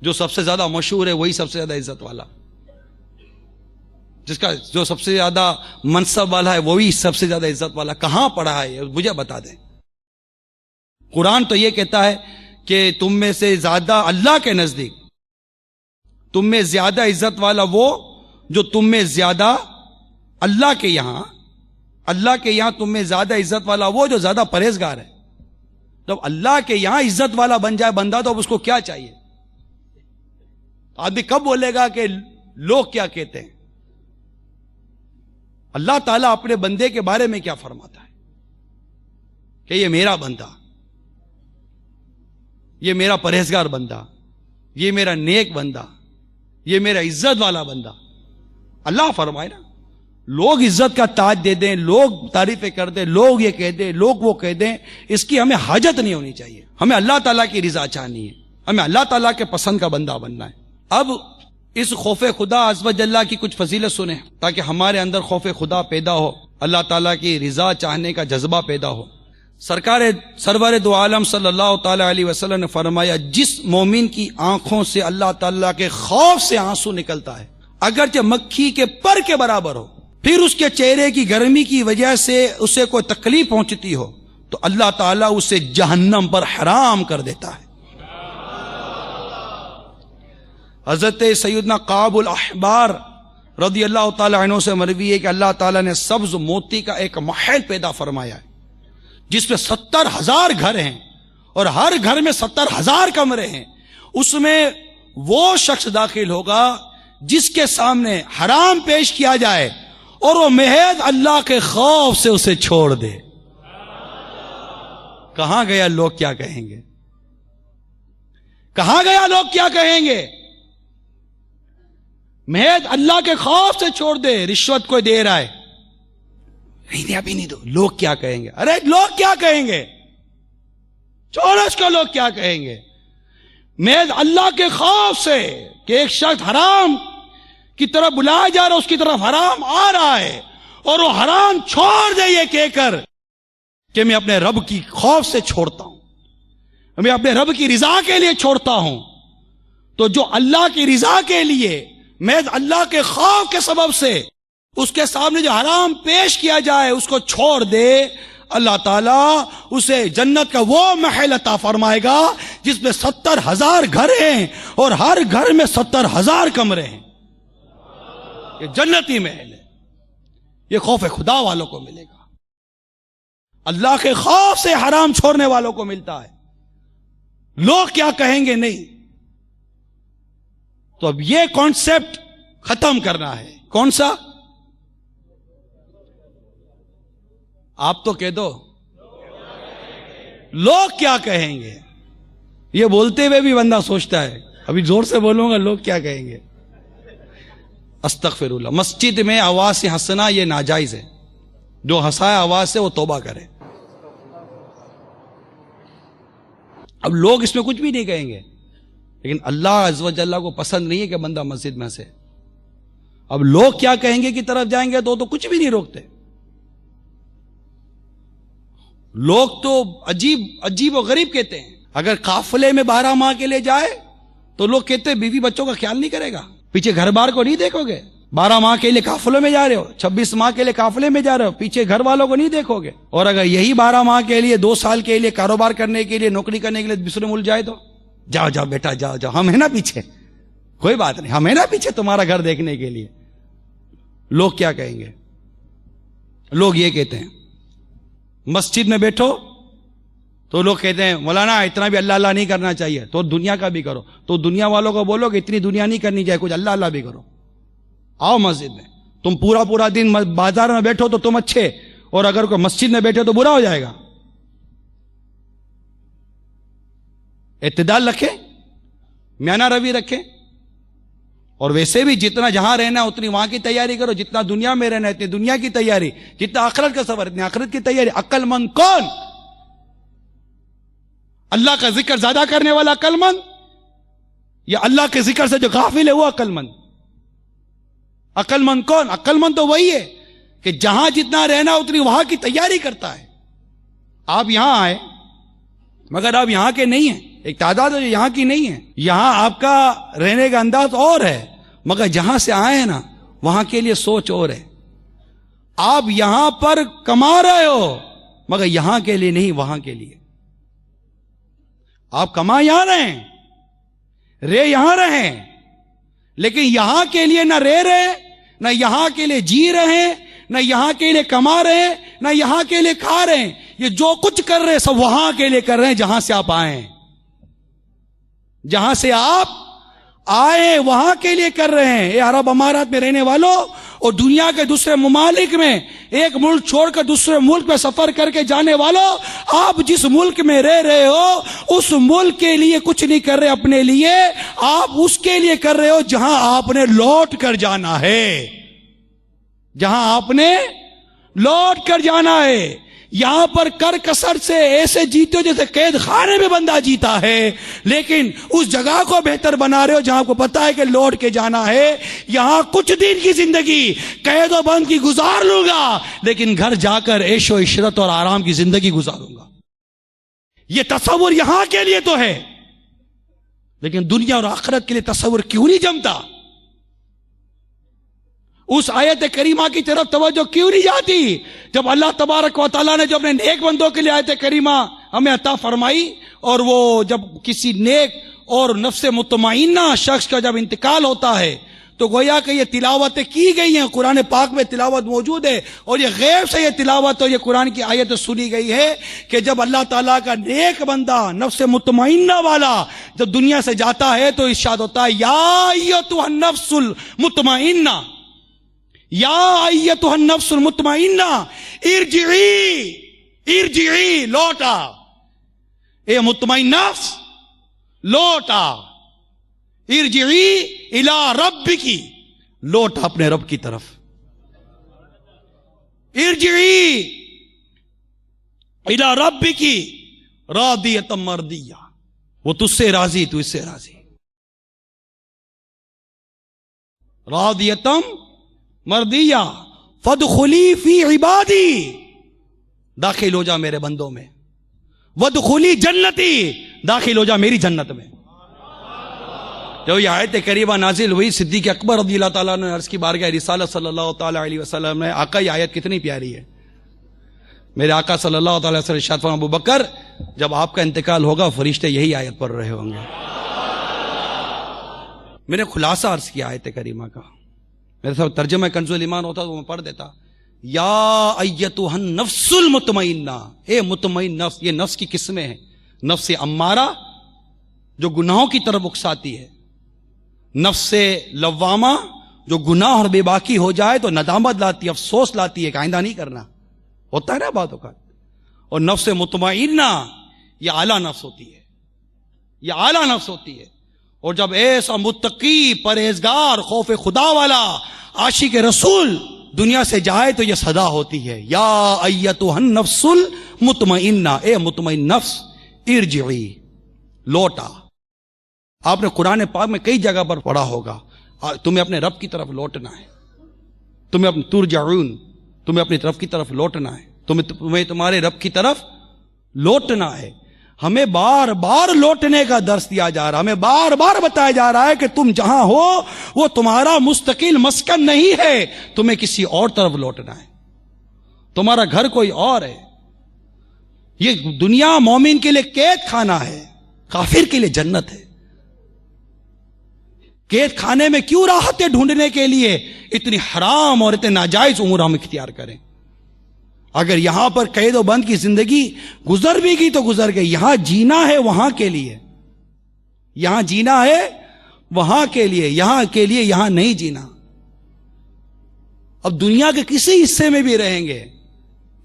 جو سب سے زیادہ مشہور ہے وہی سب سے زیادہ عزت والا، جس کا جو سب سے زیادہ منصب والا ہے وہی سب سے زیادہ عزت والا. کہاں پڑھا ہے مجھے بتا دیں. قرآن تو یہ کہتا ہے کہ تم میں سے زیادہ اللہ کے نزدیک تم میں زیادہ عزت والا وہ جو تم میں زیادہ اللہ کے یہاں تم میں زیادہ عزت والا وہ جو زیادہ پرہیزگار ہے. جب اللہ کے یہاں عزت والا بن جائے بندہ تو اب اس کو کیا چاہیے؟ آدمی کب بولے گا کہ لوگ کیا کہتے ہیں؟ اللہ تعالیٰ اپنے بندے کے بارے میں کیا فرماتا ہے کہ یہ میرا بندہ، یہ میرا پرہیزگار بندہ، یہ میرا نیک بندہ، یہ میرا عزت والا بندہ. اللہ فرمائے نا لوگ عزت کا تاج دے دیں، لوگ تعریفیں کر دیں، لوگ یہ کہہ دیں، لوگ وہ کہہ دیں، اس کی ہمیں حاجت نہیں ہونی چاہیے. ہمیں اللہ تعالیٰ کی رضا چاہنی ہے، ہمیں اللہ تعالیٰ کے پسند کا بندہ بننا ہے. اب اس خوف خدا عز و جل کی کچھ فضیلت سنیں تاکہ ہمارے اندر خوف خدا پیدا ہو، اللہ تعالیٰ کی رضا چاہنے کا جذبہ پیدا ہو. سرور دو عالم صلی اللہ تعالی علیہ وسلم نے فرمایا جس مومن کی آنکھوں سے اللہ تعالیٰ کے خوف سے آنسو نکلتا ہے اگرچہ مکھی کے پر کے برابر ہو، پھر اس کے چہرے کی گرمی کی وجہ سے اسے کوئی تکلیف پہنچتی ہو، تو اللہ تعالیٰ اسے جہنم پر حرام کر دیتا ہے. حضرت سیدنا قعب الاحبار رضی اللہ تعالیٰ عنہ سے مروی ہے کہ اللہ تعالیٰ نے سبز موتی کا ایک محل پیدا فرمایا ہے جس میں 70,000 گھر ہیں اور ہر گھر میں 70,000 کمرے ہیں. اس میں وہ شخص داخل ہوگا جس کے سامنے حرام پیش کیا جائے اور وہ محض اللہ کے خوف سے اسے چھوڑ دے. کہاں گیا لوگ کیا کہیں گے؟ کہاں گیا لوگ کیا کہیں گے؟ محض اللہ کے خوف سے چھوڑ دے. رشوت کوئی دے رہا ہے، نہیں ابھی نہیں دو، لوگ کیا کہیں گے؟ ارے لوگ کیا کہیں گے؟ چھوڑو اس کو، لوگ کیا کہیں گے؟ محض اللہ کے خوف سے کہ ایک شخص حرام کی طرف بلایا جا رہا ہے، اس کی طرف حرام آ رہا ہے اور وہ حرام چھوڑ دے یہ کہہ کر کہ میں اپنے رب کی خوف سے چھوڑتا ہوں، میں اپنے رب کی رضا کے لیے چھوڑتا ہوں. تو جو اللہ کی رضا کے لیے محض اللہ کے خوف کے سبب سے اس کے سامنے جو حرام پیش کیا جائے اس کو چھوڑ دے، اللہ تعالیٰ اسے جنت کا وہ محل عطا فرمائے گا جس میں 70,000 گھر ہیں اور ہر گھر میں 70,000 کمرے ہیں. یہ جنتی محل ہے. یہ خوف خدا والوں کو ملے گا. اللہ کے خوف سے حرام چھوڑنے والوں کو ملتا ہے. لوگ کیا کہیں گے نہیں. تو اب یہ کانسیپٹ ختم کرنا ہے. کون سا؟ آپ تو کہہ دو، لوگ کیا کہیں گے. یہ بولتے ہوئے بھی بندہ سوچتا ہے ابھی زور سے بولوں گا لوگ کیا کہیں گے. استغفر اللہ. مسجد میں آواز سے ہنسنا یہ ناجائز ہے. جو ہنسائے آواز سے وہ توبہ کرے. اب لوگ اس میں کچھ بھی نہیں کہیں گے، لیکن اللہ عز و جل کو پسند نہیں ہے کہ بندہ مسجد میں ہنسے. اب لوگ کیا کہیں گے کی طرف جائیں گے تو کچھ بھی نہیں روکتے. لوگ تو عجیب و غریب کہتے ہیں. اگر قافلے میں 12 ماہ کے لیے جائے تو لوگ کہتے ہیں بیوی بچوں کا خیال نہیں کرے گا، پیچھے گھر بار کو نہیں دیکھو گے. 12 ماہ کے لیے قافلوں میں جا رہے ہو، 26 ماہ کے لیے قافلے میں جا رہے ہو، پیچھے گھر والوں کو نہیں دیکھو گے. اور اگر یہی 12 ماہ کے لیے 2 سال کے لیے کاروبار کرنے کے لیے نوکری کرنے کے لیے دوسرے ملک جائے تو جاؤ بیٹا جاؤ، ہم ہیں نا پیچھے، کوئی بات نہیں، ہم ہیں نا پیچھے تمہارا گھر دیکھنے کے لیے. لوگ کیا کہیں گے؟ لوگ یہ کہتے ہیں مسجد میں بیٹھو تو لوگ کہتے ہیں مولانا اتنا بھی اللہ اللہ نہیں کرنا چاہیے، تو دنیا کا بھی کرو. تو دنیا والوں کو بولو کہ اتنی دنیا نہیں کرنی چاہیے، کچھ اللہ اللہ بھی کرو. آؤ مسجد میں. تم پورا دن بازار میں بیٹھو تو تم اچھے، اور اگر کوئی مسجد میں بیٹھے تو برا ہو جائے گا. اعتدال رکھے، میانہ روی رکھے. اور ویسے بھی جتنا جہاں رہنا اتنی وہاں کی تیاری کرو، جتنا دنیا میں رہنا اتنی دنیا کی تیاری، جتنا آخرت کا سفر اتنی آخرت کی تیاری. عقل مند کون؟ اللہ کا ذکر زیادہ کرنے والا عقل مند، یا اللہ کے ذکر سے جو غافل ہے وہ عقل مند؟ عقل مند کون؟ عقل مند تو وہی ہے کہ جہاں جتنا رہنا اتنی وہاں کی تیاری کرتا ہے. آپ یہاں آئے مگر آپ یہاں کے نہیں ہیں، ایک تعداد ہے جو یہاں کی نہیں ہے. یہاں آپ کا رہنے کا انداز اور ہے، مگر جہاں سے آئے ہیں نا وہاں کے لیے سوچ اور ہے. آپ یہاں پر کما رہے ہو مگر یہاں کے لیے نہیں، وہاں کے لیے. آپ کما یہاں رہیں، رہ یہاں رہیں، لیکن یہاں کے لیے نہ رہ رہے، نہ یہاں کے لیے جی رہے، نہ یہاں کے لیے کما رہے، نہ یہاں کے لیے کھا رہے ہیں. یہ جو کچھ کر رہے سب وہاں کے لیے کر رہے ہیں جہاں سے آپ آئے ہیں. جہاں سے آپ آئے وہاں کے لیے کر رہے ہیں. یہ عرب امارات میں رہنے والوں اور دنیا کے دوسرے ممالک میں ایک ملک چھوڑ کر دوسرے ملک میں سفر کر کے جانے والوں، آپ جس ملک میں رہ رہے ہو اس ملک کے لیے کچھ نہیں کر رہے اپنے لیے، آپ اس کے لیے کر رہے ہو جہاں آپ نے لوٹ کر جانا ہے. جہاں آپ نے لوٹ کر جانا ہے. یہاں پر کر کسر سے ایسے جیتے ہو جیسے قید خانے میں بندہ جیتا ہے، لیکن اس جگہ کو بہتر بنا رہے ہو جہاں کو پتا ہے کہ لوٹ کے جانا ہے. یہاں کچھ دن کی زندگی قید و بند کی گزار لوں گا، لیکن گھر جا کر عیش و عشرت اور آرام کی زندگی گزاروں گا. یہ تصور یہاں کے لیے تو ہے، لیکن دنیا اور آخرت کے لیے تصور کیوں نہیں جمتا؟ اس آیت کریمہ کی طرف توجہ کیوں نہیں جاتی جب اللہ تبارک و تعالیٰ نے جو اپنے نیک بندوں کے لیے آیت کریمہ ہمیں عطا فرمائی، اور وہ جب کسی نیک اور نفس مطمئنہ شخص کا جب انتقال ہوتا ہے تو گویا کہ یہ تلاوتیں کی گئی ہیں، قرآن پاک میں تلاوت موجود ہے، اور یہ غیب سے یہ تلاوت اور یہ قرآن کی آیت سنی گئی ہے کہ جب اللہ تعالیٰ کا نیک بندہ نفس مطمئنہ والا جب دنیا سے جاتا ہے تو ارشاد ہوتا ہے یا ایتھا النفس المطمئنہ، یا ایتھا النفس المطمئنہ ارجعی لوٹا، اے مطمئن نفس لوٹا، ارجعی الی ربکی لوٹا اپنے رب کی طرف، ارجعی الی ربکی راضیۃ مرضیہ، وہ تجھ سے راضی تو اس سے راضی، راضیۃ مرضیہ فادخلی فی عبادی، داخل ہو جا میرے بندوں میں، وادخلی جنتی، داخل ہو جا میری جنت میں۔ جو یہ آیت کریمہ نازل ہوئی، صدیق اکبر رضی اللہ تعالیٰ نے عرض کی بارگاہ رسالت صلی اللہ تعالیٰ علیہ وسلم نے، آقا یہ آیت کتنی پیاری ہے۔ میرے آقا صلی اللہ تعالیٰ علیہ وسلم ارشاد فرمایا، ابو بکر جب آپ کا انتقال ہوگا فرشتے یہی آیت پڑھ رہے ہوں گے۔ میں نے خلاصہ عرض کیا آیت کریمہ کا، میرے ساتھ ترجمہ کنز الایمان ہوتا تو میں پڑھ دیتا، یا ایتھا النفس المطمئنہ، اے مطمئن نفس۔ یہ نفس کی قسمیں ہیں، نفس امارہ جو گناہوں کی طرف اکساتی ہے، نفس لوامہ جو گناہ اور بے باکی ہو جائے تو ندامت لاتی ہے، افسوس لاتی ہے کہ آئندہ نہیں کرنا، ہوتا ہے نا بعض اوقات، اور نفس مطمئنہ یہ اعلیٰ نفس ہوتی ہے، یہ اعلیٰ نفس ہوتی ہے۔ اور جب ایسا متقی پرہیزگار خوف خدا والا عاشق رسول دنیا سے جائے تو یہ صدا ہوتی ہے، یا ایتھا النفس المطمئنہ، اے مطمئن نفس ارجعی لوٹا۔ آپ نے قرآن پاک میں کئی جگہ پر پڑھا ہوگا، تمہیں اپنے رب کی طرف لوٹنا ہے، تمہیں اپنے ترجعون، تمہیں اپنی طرف کی طرف لوٹنا ہے، تمہیں تمہارے رب کی طرف لوٹنا ہے۔ ہمیں بار بار لوٹنے کا درس دیا جا رہا ہے، ہمیں بار بار بتایا جا رہا ہے کہ تم جہاں ہو وہ تمہارا مستقل مسکن نہیں ہے، تمہیں کسی اور طرف لوٹنا ہے، تمہارا گھر کوئی اور ہے۔ یہ دنیا مومن کے لیے قید خانہ ہے، کافر کے لیے جنت ہے۔ قید خانے میں کیوں راحتیں ڈھونڈنے کے لیے اتنی حرام اور اتنے ناجائز امور ہم اختیار کریں؟ اگر یہاں پر قید و بند کی زندگی گزر بھی گئی تو گزر گئی، یہاں جینا ہے وہاں کے لیے، یہاں جینا ہے وہاں کے لیے، یہاں کے لیے یہاں نہیں جینا۔ اب دنیا کے کسی حصے میں بھی رہیں گے،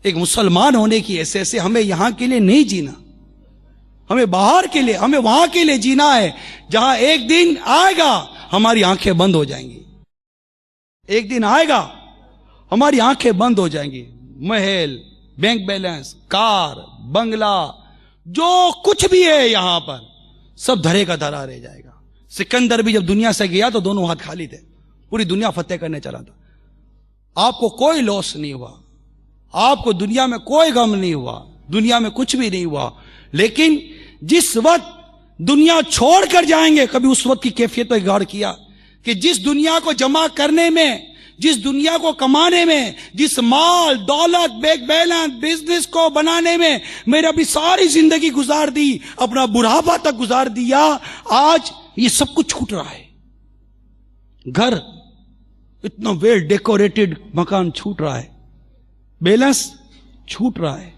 ایک مسلمان ہونے کی حیثیت سے ہمیں یہاں کے لیے نہیں جینا، ہمیں باہر کے لیے، ہمیں وہاں کے لیے جینا ہے جہاں ایک دن آئے گا ہماری آنکھیں بند ہو جائیں گی، ایک دن آئے گا ہماری آنکھیں بند ہو جائیں گی۔ محل، بینک بیلنس، کار، بنگلہ، جو کچھ بھی ہے یہاں پر سب دھرے کا دھرا رہ جائے گا۔ سکندر بھی جب دنیا سے گیا تو دونوں ہاتھ خالی تھے، پوری دنیا فتح کرنے چلا تھا۔ آپ کو کوئی لاس نہیں ہوا، آپ کو دنیا میں کوئی غم نہیں ہوا، دنیا میں کچھ بھی نہیں ہوا، لیکن جس وقت دنیا چھوڑ کر جائیں گے، کبھی اس وقت کی کیفیت پر غور کیا کہ جس دنیا کو جمع کرنے میں، جس دنیا کو کمانے میں، جس مال دولت بینک بیلنس بزنس کو بنانے میں میں نے اپنی ساری زندگی گزار دی، اپنا بڑھاپا تک گزار دیا، آج یہ سب کچھ چھوٹ رہا ہے۔ گھر اتنا ویل ڈیکوریٹڈ مکان چھوٹ رہا ہے، بیلنس چھوٹ رہا ہے،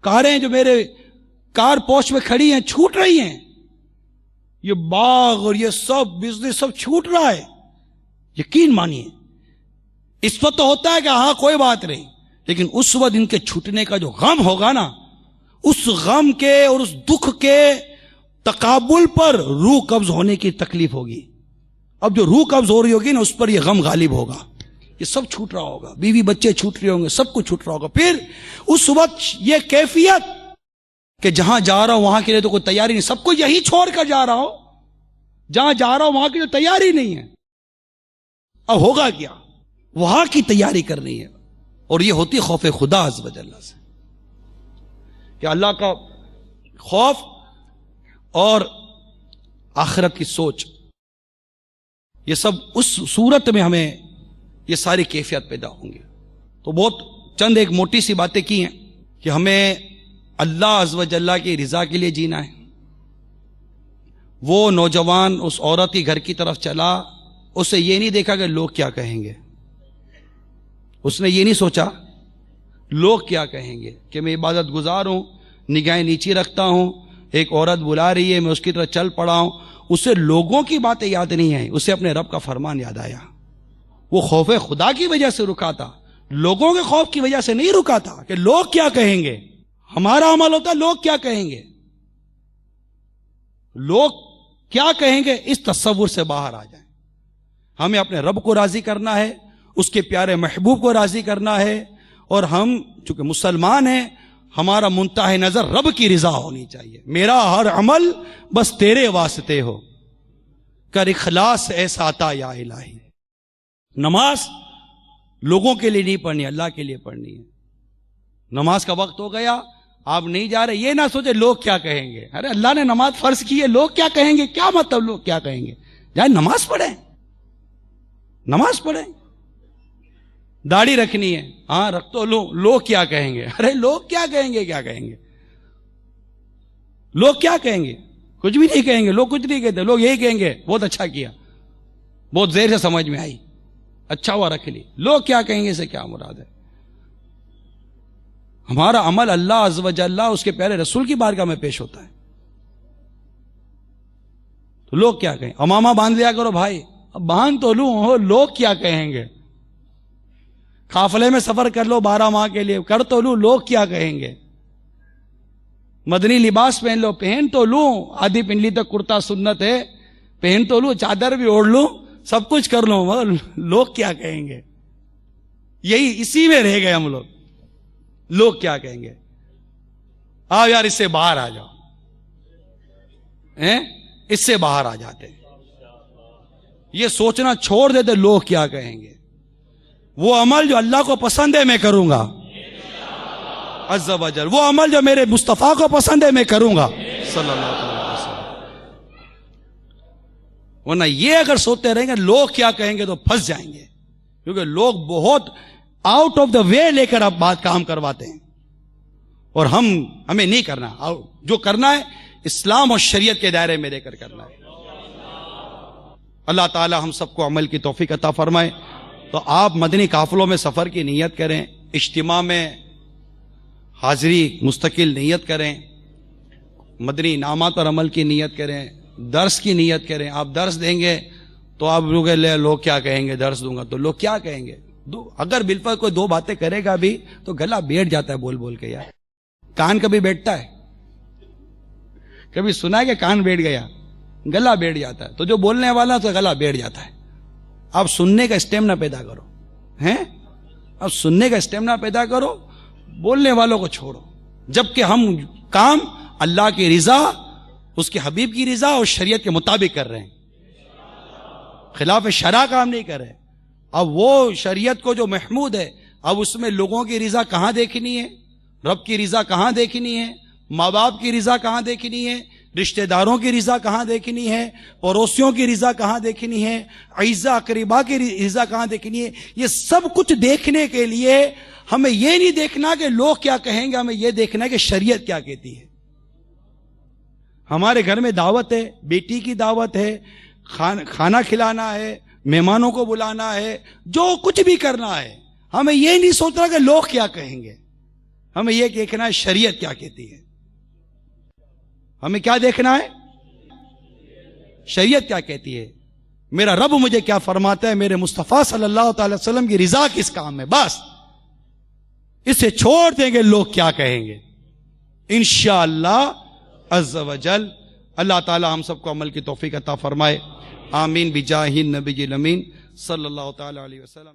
کاریں جو میرے کار پوش میں کھڑی ہیں چھوٹ رہی ہیں، یہ باغ اور یہ سب بزنس سب چھوٹ رہا ہے۔ یقین مانیے اس وقت تو ہوتا ہے کہ ہاں کوئی بات نہیں، لیکن اس وقت ان کے چھوٹنے کا جو غم ہوگا نا، اس غم کے اور اس دکھ کے تقابل پر روح قبض ہونے کی تکلیف ہوگی۔ اب جو روح قبض ہو رہی ہوگی نا اس پر یہ غم غالب ہوگا، یہ سب چھوٹ رہا ہوگا، بیوی بچے چھوٹ رہے ہوں گے، سب کچھ چھوٹ رہا ہوگا۔ پھر اس وقت یہ کیفیت کہ جہاں جا رہا ہوں وہاں کے لیے تو کوئی تیاری نہیں، سب کو یہی چھوڑ کر جا رہا ہوں، جہاں جا رہا ہوں وہاں کی تو تیاری نہیں ہے، اب ہوگا کیا؟ وہاں کی تیاری کرنی ہے، اور یہ ہوتی خوف خدا عز و جل سے، کہ اللہ کا خوف اور آخرت کی سوچ۔ یہ سب اس صورت میں ہمیں یہ ساری کیفیت پیدا ہوں گی. تو بہت چند ایک موٹی سی باتیں کی ہیں کہ ہمیں اللہ عز و جل کی رضا کے لیے جینا ہے. وہ نوجوان اس عورت کی گھر کی طرف چلا, اسے یہ نہیں دیکھا کہ لوگ کیا کہیں گے, اس نے یہ نہیں سوچا لوگ کیا کہیں گے, کہ میں عبادت گزار ہوں, نگاہیں نیچی رکھتا ہوں, ایک عورت بلا رہی ہے, میں اس کی طرف چل پڑا ہوں. اسے لوگوں کی باتیں یاد نہیں آئیں, اسے اپنے رب کا فرمان یاد آیا. وہ خوف خدا کی وجہ سے رکا تھا, لوگوں کے خوف کی وجہ سے نہیں رکا تھا کہ لوگ کیا کہیں گے. ہمارا عمل ہوتا ہے لوگ کیا کہیں گے, لوگ کیا کہیں گے, اس تصور سے باہر آ جائیں. ہمیں اپنے رب کو راضی کرنا ہے, اس کے پیارے محبوب کو راضی کرنا ہے, اور ہم چونکہ مسلمان ہیں ہمارا منتہا نظر رب کی رضا ہونی چاہیے. میرا ہر عمل بس تیرے واسطے ہو, کر اخلاص ایسا عطا یا الہی. نماز لوگوں کے لیے نہیں پڑھنی, اللہ کے لیے پڑھنی ہے. نماز کا وقت ہو گیا, آپ نہیں جا رہے, یہ نہ سوچے لوگ کیا کہیں گے. ارے اللہ نے نماز فرض کی ہے, لوگ کیا کہیں گے, کیا مطلب لوگ کیا کہیں گے. جائیں نماز پڑھیں, نماز پڑھیں. داڑھی رکھنی ہے, ہاں رکھ تو لو, لوگ کیا کہیں گے. ارے لوگ کیا کہیں گے, کیا کہیں گے, لوگ کیا کہیں گے, کچھ بھی نہیں کہیں گے. لوگ کچھ نہیں کہتے, لوگ یہی کہیں گے بہت اچھا کیا, بہت دیر سے سمجھ میں آئی, اچھا ہوا رکھ لی. لوگ کیا کہیں گے سے کیا مراد ہے. ہمارا عمل اللہ عز و جل اس کے پیارے رسول کی بارگاہ میں پیش ہوتا ہے. تو لوگ کیا کہیں. امامہ باندھ لیا کرو بھائی, اب باندھ تو لوں, لوگ کیا کہیں گے. قافلے میں سفر کر لو 12 ماہ کے لیے, کر تو لوں, لوگ کیا کہیں گے. مدنی لباس پہن لو, پہن تو لوں, آدھی پنڈلی تک کرتا سنت ہے, پہن تو لوں, چادر بھی اوڑھ لوں, سب کچھ کر لوں, لوگ کیا کہیں گے. یہی اسی میں رہ گئے ہم لوگ, لوگ کیا کہیں گے. آؤ یار اس سے باہر آ جاؤ, اس سے باہر آ جاتے, یہ سوچنا چھوڑ دیتے لوگ کیا کہیں گے. وہ عمل جو اللہ کو پسند ہے میں کروں گا عز و جل, وہ عمل جو میرے مصطفیٰ کو پسند ہے میں کروں گا صلی اللہ علیہ وسلم. ورنہ یہ اگر سوچتے رہیں گے لوگ کیا کہیں گے تو پھنس جائیں گے, کیونکہ لوگ بہت آؤٹ آف دا وے لے کر اب بات کام کرواتے ہیں, اور ہمیں نہیں کرنا. جو کرنا ہے اسلام اور شریعت کے دائرے میں لے کر کرنا ہے. اللہ تعالی ہم سب کو عمل کی توفیق عطا فرمائے. تو آپ مدنی قافلوں میں سفر کی نیت کریں, اجتماع میں حاضری مستقل نیت کریں, مدنی انعامات پر عمل کی نیت کریں, درس کی نیت کریں. آپ درس دیں گے تو آپ لوگ کیا کہیں گے, درس دوں گا تو لوگ کیا کہیں گے. اگر بالفعل کوئی 2 باتیں کرے گا بھی تو گلا بیٹھ جاتا ہے بول بول کے. یار کان کبھی بیٹھتا ہے, کبھی سنا ہے کہ کان بیٹھ گیا, گلا بیٹھ جاتا ہے. تو جو بولنے والا تو گلا بیٹھ جاتا ہے. آپ سننے کا اسٹیمنا پیدا کرو, اب سننے کا اسٹیمنا پیدا کرو, بولنے والوں کو چھوڑو. جبکہ ہم کام اللہ کی رضا, اس کے حبیب کی رضا اور شریعت کے مطابق کر رہے ہیں, خلاف شرع کام نہیں کر رہے. اب وہ شریعت کو جو محمود ہے, اب اس میں لوگوں کی رضا کہاں دیکھنی ہے, رب کی رضا کہاں دیکھنی ہے, ماں باپ کی رضا کہاں دیکھنی ہے, رشتہ داروں کی رضا کہاں دیکھنی ہے, پڑوسیوں کی رضا کہاں دیکھنی ہے, اعزا اقربا کی رضا کہاں دیکھنی ہے. یہ سب کچھ دیکھنے کے لیے ہمیں یہ نہیں دیکھنا کہ لوگ کیا کہیں گے, ہمیں یہ دیکھنا ہے کہ شریعت کیا کہتی ہے. ہمارے گھر میں دعوت ہے, بیٹی کی دعوت ہے, کھانا کھلانا ہے, مہمانوں کو بلانا ہے, جو کچھ بھی کرنا ہے, ہمیں یہ نہیں سوچنا کہ لوگ کیا کہیں گے. ہمیں یہ دیکھنا ہے شریعت کیا کہتی ہے. ہمیں کیا دیکھنا ہے, شریعت کیا کہتی ہے, میرا رب مجھے کیا فرماتا ہے, میرے مصطفیٰ صلی اللہ تعالی وسلم کی رضا کس کام میں. بس اسے چھوڑ دیں گے لوگ کیا کہیں گے. انشاءاللہ عز و جل اللہ تعالی ہم سب کو عمل کی توفیق عطا فرمائے. آمین بجاہ النبی الامین صلی اللہ تعالی علیہ وسلم.